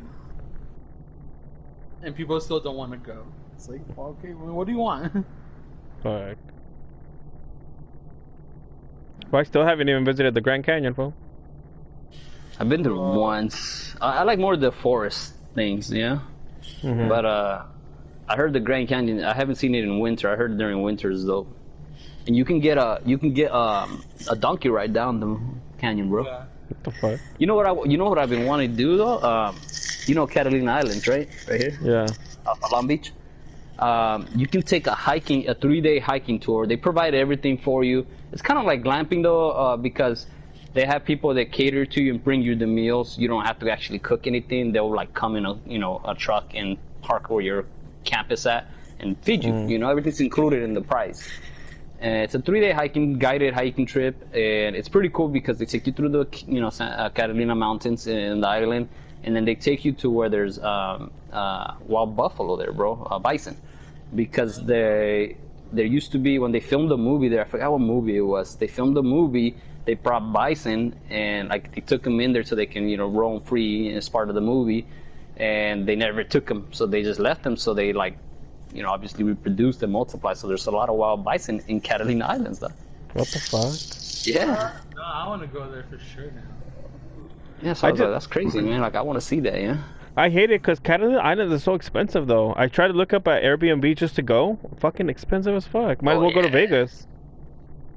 Speaker 3: And people still don't want to go. It's like, well, okay, well, what do you want?
Speaker 1: Fuck. Well, I still haven't even visited the Grand Canyon, fool.
Speaker 2: I've been there once. I like more the forest things, yeah.
Speaker 1: Mm-hmm.
Speaker 2: But I heard the Grand Canyon. I haven't seen it in winter. I heard during winters though. And you can get a donkey ride down the canyon, bro.
Speaker 3: Yeah.
Speaker 1: What the fuck?
Speaker 2: You know what I've been wanting to do though. You know Catalina Islands, right? Right here.
Speaker 1: Yeah.
Speaker 2: Long Beach. You can take a 3-day hiking tour. They provide everything for you. It's kind of like glamping though, because they have people that cater to you and bring you the meals. You don't have to actually cook anything. They'll like come in a truck and park where your camp is at and feed you. You know, everything's included in the price. And it's a 3-day guided hiking trip, and it's pretty cool because they take you through the Catalina Mountains in the island, and then they take you to where there's wild buffalo there, bro, bison, because there used to be when they filmed the movie there. I forgot what movie it was. They filmed the movie. They brought bison and like they took them in there so they can roam free as part of the movie, and they never took them, so they just left them. So they like obviously reproduced and multiplied. So there's a lot of wild bison in Catalina Islands, though.
Speaker 1: What the fuck?
Speaker 2: Yeah.
Speaker 3: No, I want to go there for sure now.
Speaker 2: Yeah, so I was like, that's crazy, man. Like, I want to see that, yeah.
Speaker 1: I hate it because Catalina Islands is so expensive, though. I tried to look up at Airbnb just to go. Fucking expensive as fuck. Might as well go to Vegas.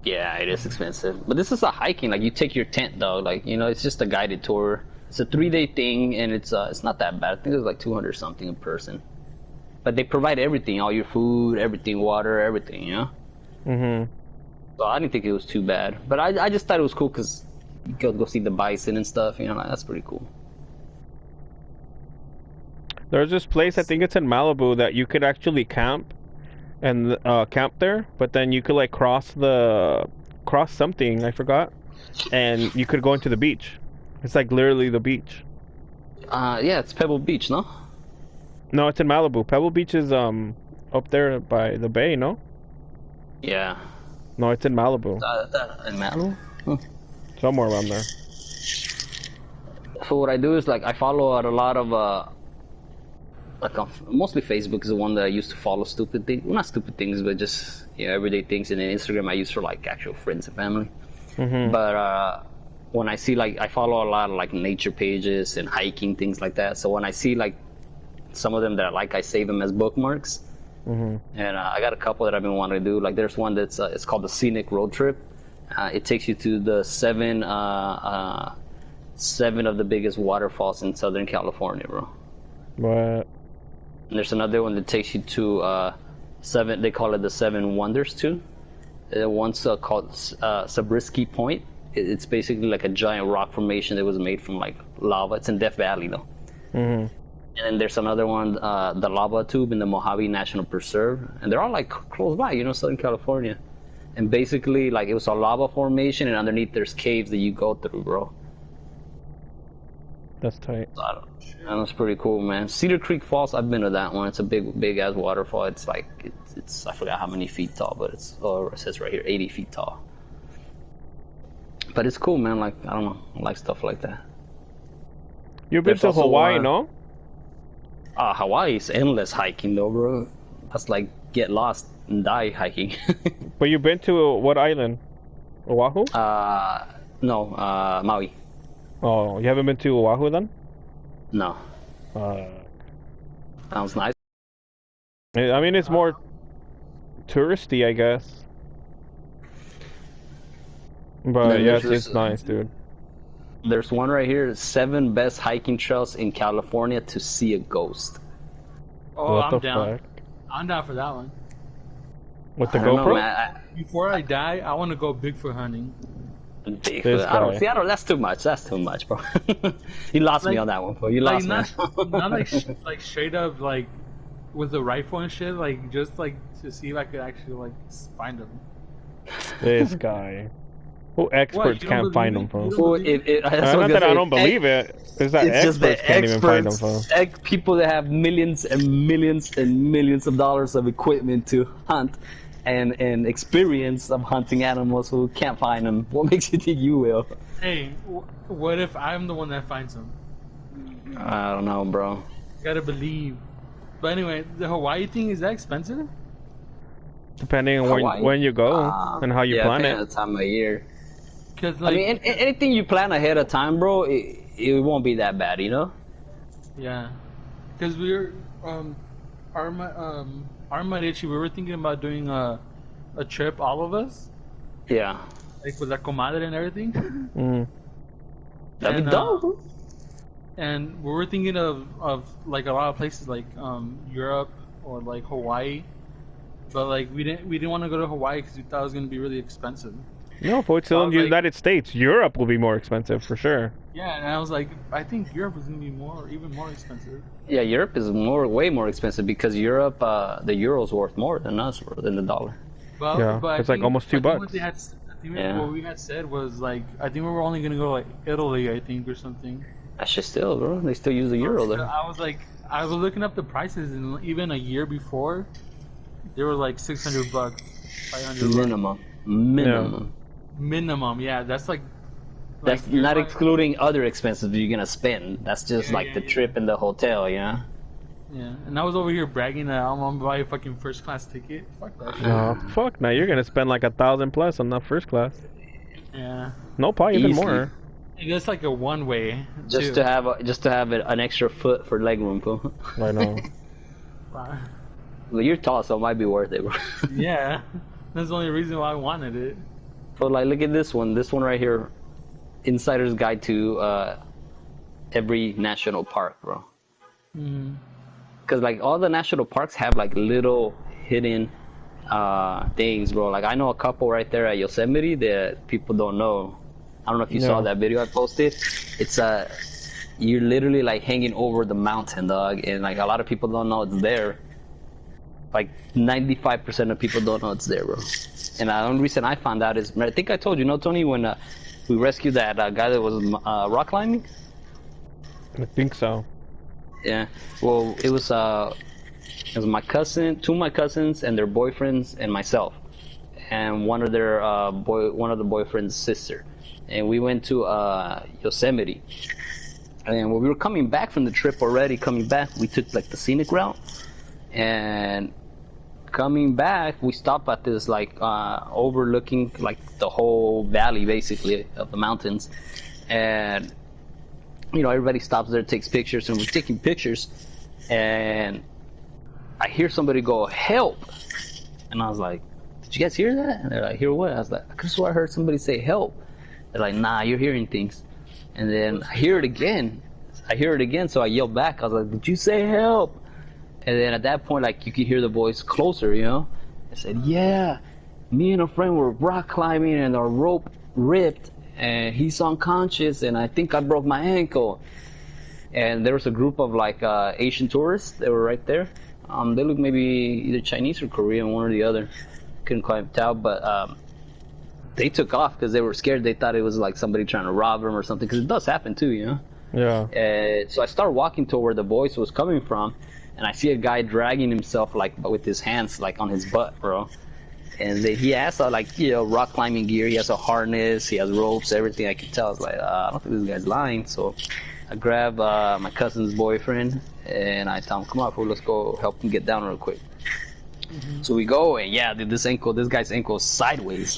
Speaker 2: Yeah, it is expensive. But this is a hiking. Like, you take your tent, dog. Like, you know, it's just a guided tour. It's a 3-day thing, and it's not that bad. I think it's like 200 something a person. But they provide everything, all your food, everything, water, everything, you know?
Speaker 1: Mm-hmm.
Speaker 2: So I didn't think it was too bad. But I just thought it was cool because you go see the bison and stuff, you know? Like, that's pretty cool.
Speaker 1: There's this place, I think it's in Malibu, that you could actually camp and camp there, but then you could like cross something, I forgot, and you could go into the beach. It's like literally the beach.
Speaker 2: Yeah, it's Pebble Beach, no?
Speaker 1: No, it's in Malibu. Pebble Beach is up there by the bay, no?
Speaker 2: Yeah.
Speaker 1: No, it's in Malibu.
Speaker 2: In Malibu? Huh.
Speaker 1: Somewhere around there.
Speaker 2: So what I do is like I follow a lot of mostly Facebook is the one that I used to follow stupid things. Well, not stupid things, but just everyday things. And then Instagram I use for like actual friends and family.
Speaker 1: Mm-hmm.
Speaker 2: But when I see like I follow a lot of like nature pages and hiking things like that. So when I see like some of them that I like, I save them as bookmarks.
Speaker 1: Mm-hmm.
Speaker 2: And I got a couple that I've been wanting to do. Like there's one that's it's called the Scenic Road Trip. It takes you to the seven of the biggest waterfalls in Southern California, bro.
Speaker 1: What?
Speaker 2: And there's another one that takes you to seven. They call it the Seven Wonders too. One's called Zabriskie Point. It's basically like a giant rock formation that was made from like lava. It's in Death Valley though.
Speaker 1: Mm-hmm.
Speaker 2: And then there's another one, the Lava Tube in the Mojave National Preserve, and they're all like close by, Southern California. And basically, like it was a lava formation, and underneath there's caves that you go through, bro.
Speaker 1: That's tight.
Speaker 2: And that's pretty cool, man. Cedar Creek Falls, I've been to that one. It's a big ass waterfall. It's like it's I forgot how many feet tall, but it says right here 80 feet tall. But it's cool, man. Like I don't know, I like stuff like that.
Speaker 1: You've been to Hawaii, no?
Speaker 2: Hawaii's endless hiking though, bro. That's like get lost and die hiking.
Speaker 1: But you've been to what island? Oahu?
Speaker 2: No, Maui.
Speaker 1: Oh, you haven't been to Oahu then?
Speaker 2: No. Sounds nice.
Speaker 1: I mean, it's more touristy, I guess. But yes, it's nice, dude.
Speaker 2: There's one right here, 7 best hiking trails in California to see a ghost.
Speaker 3: Oh,
Speaker 1: What
Speaker 3: I'm
Speaker 1: the
Speaker 3: down.
Speaker 1: fuck?
Speaker 3: I'm down for that one.
Speaker 1: With the
Speaker 2: I don't
Speaker 1: GoPro?
Speaker 2: know, man.
Speaker 3: Before I die, I want to go Bigfoot hunting.
Speaker 1: This
Speaker 2: I don't
Speaker 1: guy.
Speaker 2: see. I don't. That's too much. That's too much, bro. You lost me on that one, bro. You
Speaker 3: Like
Speaker 2: lost me.
Speaker 3: not like like straight up like with a rifle and shit. Like just like to see if I could actually like find them.
Speaker 1: This guy. Who experts
Speaker 3: you don't
Speaker 1: can't find
Speaker 3: believe
Speaker 1: them,
Speaker 3: me?
Speaker 1: folks?
Speaker 3: You
Speaker 2: Well,
Speaker 3: don't
Speaker 1: Not that I don't believe it. It's that
Speaker 2: It's just
Speaker 1: experts
Speaker 2: the
Speaker 1: can't even find them,
Speaker 2: experts,
Speaker 1: folks.
Speaker 2: people that have millions and millions and millions of dollars of equipment to hunt, and experience of hunting animals who can't find them. What makes you think you will?
Speaker 3: Hey, what if I'm the one that finds them?
Speaker 2: I don't know, bro.
Speaker 3: Gotta believe. But anyway, the Hawaii thing, is that expensive?
Speaker 1: Depending on
Speaker 2: Hawaii?
Speaker 1: when you go and how you plan
Speaker 2: depending
Speaker 1: it.
Speaker 2: on the time of year.
Speaker 3: Cause like,
Speaker 2: I mean, anything you plan ahead of time, bro, it won't be that bad,
Speaker 3: yeah, because we were Armadici, we were thinking about doing a trip, all of us,
Speaker 2: Yeah.
Speaker 3: like with our comadre and everything.
Speaker 1: Mm.
Speaker 2: That'd be dope.
Speaker 3: And we were thinking of like a lot of places like Europe or like Hawaii, but like we didn't want to go to Hawaii because we thought it was gonna be really expensive.
Speaker 1: No, if it's still in the
Speaker 3: Like-
Speaker 1: United States, Europe will be more expensive for sure.
Speaker 3: Yeah, and I was like, I think Europe is gonna be even more expensive.
Speaker 2: Yeah, Europe is way more expensive because Europe, the euro's worth more than the dollar.
Speaker 3: But,
Speaker 1: Yeah,
Speaker 3: but I
Speaker 1: it's like
Speaker 3: think-
Speaker 1: almost
Speaker 3: I think
Speaker 1: $2.
Speaker 3: What they had, I think
Speaker 2: Yeah.
Speaker 3: what we had said was like, I think we were only gonna go like Italy, I think, or something.
Speaker 2: That's just still, bro. They still use the euro there.
Speaker 3: I was looking up the prices, and even a year before, they were like $600, $500
Speaker 2: Minimum.
Speaker 3: minimum. Yeah, that's like.
Speaker 2: That's
Speaker 3: you're
Speaker 2: not
Speaker 3: like-
Speaker 2: excluding other expenses you're gonna spend. That's just
Speaker 3: Yeah,
Speaker 2: like
Speaker 3: yeah,
Speaker 2: the
Speaker 3: yeah.
Speaker 2: trip and the hotel,
Speaker 3: Yeah, and I was over here bragging that I'm gonna buy a fucking first class ticket. Fuck that shit.
Speaker 1: No, fuck no, you're gonna spend like 1,000 plus on that first class.
Speaker 3: Yeah,
Speaker 1: No, probably even
Speaker 2: Easily.
Speaker 1: more.
Speaker 3: and it's like a one way.
Speaker 2: Just to have an extra foot for leg room, bro.
Speaker 1: I know.
Speaker 2: Well, you're tall, so it might be worth it, bro.
Speaker 3: Yeah, that's the only reason why I wanted it.
Speaker 2: So like, look at this one. This one right here, Insider's Guide to every national park, bro. Because like all the national parks have like little hidden things, bro. Like I know a couple right there at Yosemite that people don't know. I don't know if you saw that video I posted. It's you're literally like hanging over the mountain, dog, and like a lot of people don't know it's there. Like 95% of people don't know it's there, bro. And the only reason I found out is, I think I told you, no, Tony, when we rescued that guy that was rock climbing.
Speaker 1: I think so.
Speaker 2: Yeah. Well, it was my cousin, two of my cousins, and their boyfriends, and myself, and one of their one of the boyfriend's sister, and we went to Yosemite. And when we were coming back from the trip already, we took like the scenic route, and coming back, we stopped at this like overlooking like the whole valley basically of the mountains, and you know everybody stops there, takes pictures, and we're taking pictures, and I hear somebody go, "Help!" And I was like, "Did you guys hear that?" And they're like, "Hear what?" I was like, "I could have swore I heard somebody say help." They're like, "Nah, you're hearing things." And then I hear it again, so I yelled back. I was like, "Did you say help?" And then at that point, like, you could hear the voice closer, you know? I said, "Yeah, me and a friend were rock climbing and our rope ripped and he's unconscious and I think I broke my ankle." And there was a group of like Asian tourists that were right there. They looked maybe either Chinese or Korean, one or the other. Couldn't quite tell, but they took off because they were scared. They thought it was like somebody trying to rob them or something, because it does happen too, you know?
Speaker 1: Yeah.
Speaker 2: So I started walking to where the voice was coming from, and I see a guy dragging himself like with his hands like on his butt, bro. And he has like, you know, rock climbing gear. He has a harness, he has ropes, everything. I could tell. I was like, I don't think this guy's lying. So I grab my cousin's boyfriend and I tell him, "Come on, fool, let's go help him get down real quick." So we go, and yeah, dude, this guy's ankle is sideways.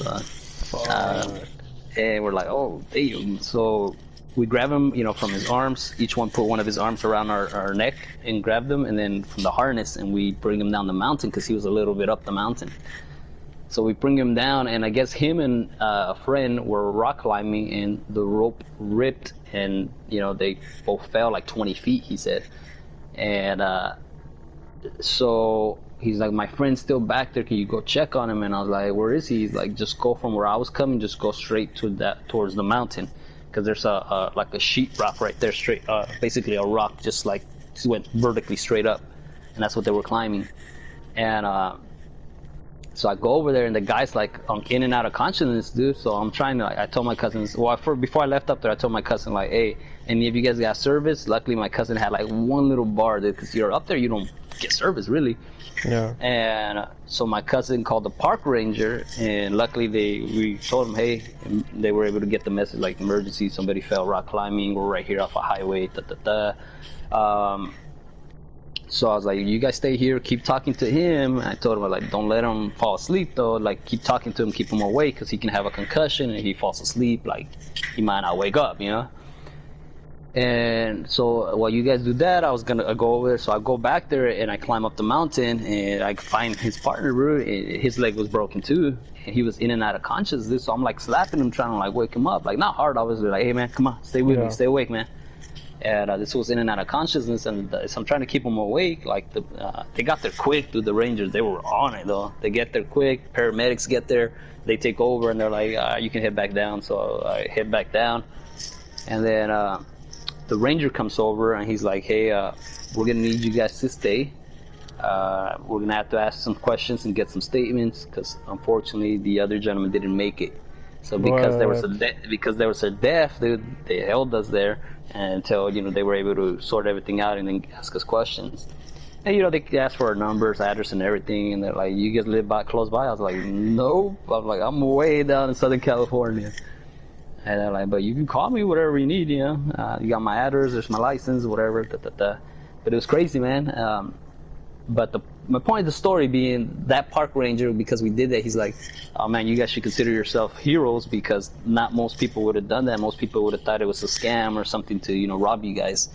Speaker 2: And we're like, "Oh, damn." So we grab him, you know, from his arms. Each one put one of his arms around our neck and grab them, and then from the harness, and we bring him down the mountain because he was a little bit up the mountain. So we bring him down, and I guess him and a friend were rock climbing, and the rope ripped, and you know they both fell like 20 feet. He said, and so he's like, "My friend's still back there. Can you go check on him?" And I was like, "Where is he?" He's like, "Just go from where I was coming. Just go straight towards the mountain, because there's like a sheet rock right there, straight, basically a rock just like went vertically straight up, and that's what they were climbing." And so I go over there, and the guy's like in and out of consciousness, dude. So I'm trying to. I told my cousins. Well, before I left up there, I told my cousin like, "Hey, any of you guys got service?" Luckily, my cousin had like one little bar, dude, because you're up there, you don't get service really.
Speaker 1: Yeah.
Speaker 2: And so my cousin called the park ranger, and luckily we told him, "Hey," and they were able to get the message like, "Emergency, somebody fell rock climbing. We're right here off a highway." So I was like, "You guys stay here, keep talking to him." And I told him like, "Don't let him fall asleep though. Like, keep talking to him, keep him awake, because he can have a concussion, and if he falls asleep, like, he might not wake up, you know." And so while you guys do that, I was gonna go over there. So I go back there and I climb up the mountain, and I find his partner, bro. His leg was broken too, and he was in and out of consciousness. So I'm like slapping him, trying to like wake him up, like not hard, obviously, like, "Hey man, come on, stay with me, stay awake, man." And this was in and out of consciousness, and so I'm trying to keep him awake. Like they got there quick, dude. The Rangers, they were on it though. They get there quick. Paramedics get there, they take over, and they're like, "You can head back down." So I head back down, and then the ranger comes over, and he's like, "Hey, we're gonna need you guys to stay. We're gonna have to ask some questions and get some statements, because unfortunately the other gentleman didn't make it. So because there was a death, they held us there until, you know, they were able to sort everything out and then ask us questions." And you know, they asked for our numbers, address, and everything, and they're like, "You guys live close by?" I was like, "Nope." I'm like, "I'm way down in Southern California." And they're like, "But you can call me whatever you need, you know. You got my address, there's my license, whatever." But it was crazy, man. But my point of the story being, that park ranger, because we did that, he's like, "Oh man, you guys should consider yourself heroes, because not most people would have done that. Most people would have thought it was a scam or something to, you know, rob you guys."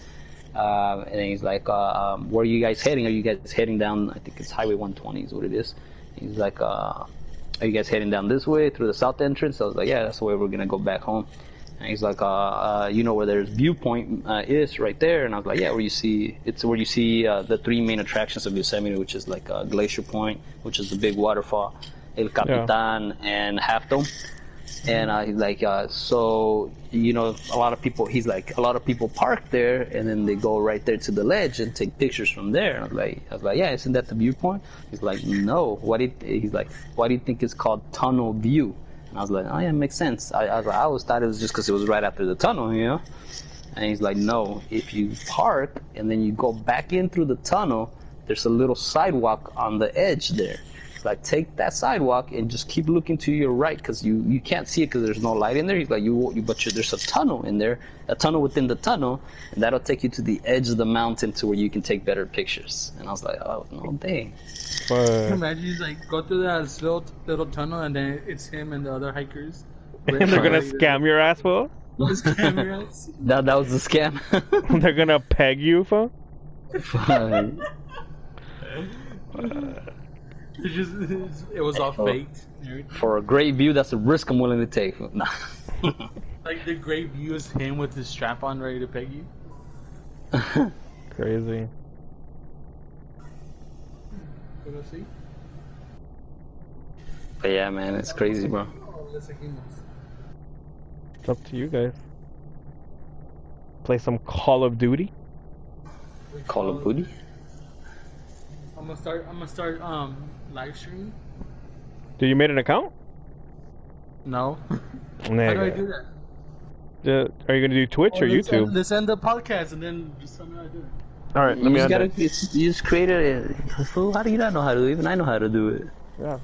Speaker 2: And then he's like, "Where are you guys heading? Are you guys heading down, I think it's Highway 120 is what it is." He's like, are you guys heading down this way through the south entrance? I was like, yeah, that's the way we're gonna go back home. And he's like, you know where there's viewpoint is right there? And I was like, yeah, where you see the three main attractions of Yosemite, which is like Glacier Point, which is the big waterfall, El Capitan, and Half Dome. And he's like, so you know, a lot of people park there, and then they go right there to the ledge and take pictures from there. And I was like, yeah, isn't that the viewpoint? He's like, no. He's like, why do you think it's called Tunnel View? And I was like, oh yeah, it makes sense. I always thought it was just because it was right after the tunnel, you know. And he's like, no. If you park and then you go back in through the tunnel, there's a little sidewalk on the edge there. Like, take that sidewalk and just keep looking to your right, because you can't see it because there's no light in there. He's like, there's a tunnel in there, a tunnel within the tunnel, and that'll take you to the edge of the mountain to where you can take better pictures. And I was like, oh no, dang.
Speaker 3: Imagine he's like, go through that little tunnel, and then it's him and the other hikers.
Speaker 1: And they're gonna scam your ass, fool.
Speaker 3: Scam your ass.
Speaker 2: That was a scam.
Speaker 1: They're gonna peg you, fool.
Speaker 3: It was all faked.
Speaker 2: For a great view, that's a risk I'm willing to take. Nah.
Speaker 3: Like, the great view is him with his strap on ready to peg you.
Speaker 1: Crazy.
Speaker 3: See?
Speaker 2: But yeah, man, it's crazy, bro.
Speaker 1: It's up to you guys. Play some Call of Duty.
Speaker 2: Call of Duty?
Speaker 3: I'm gonna start live streaming.
Speaker 1: Did you made an account?
Speaker 3: No.
Speaker 1: How
Speaker 3: do I do that?
Speaker 1: Are you gonna do Twitch or YouTube?
Speaker 3: Let's end the podcast and then just tell me how to do it.
Speaker 1: All right, let me.
Speaker 2: You just create it. How do you not know how to do it? Even I know how to do it.
Speaker 1: Yeah.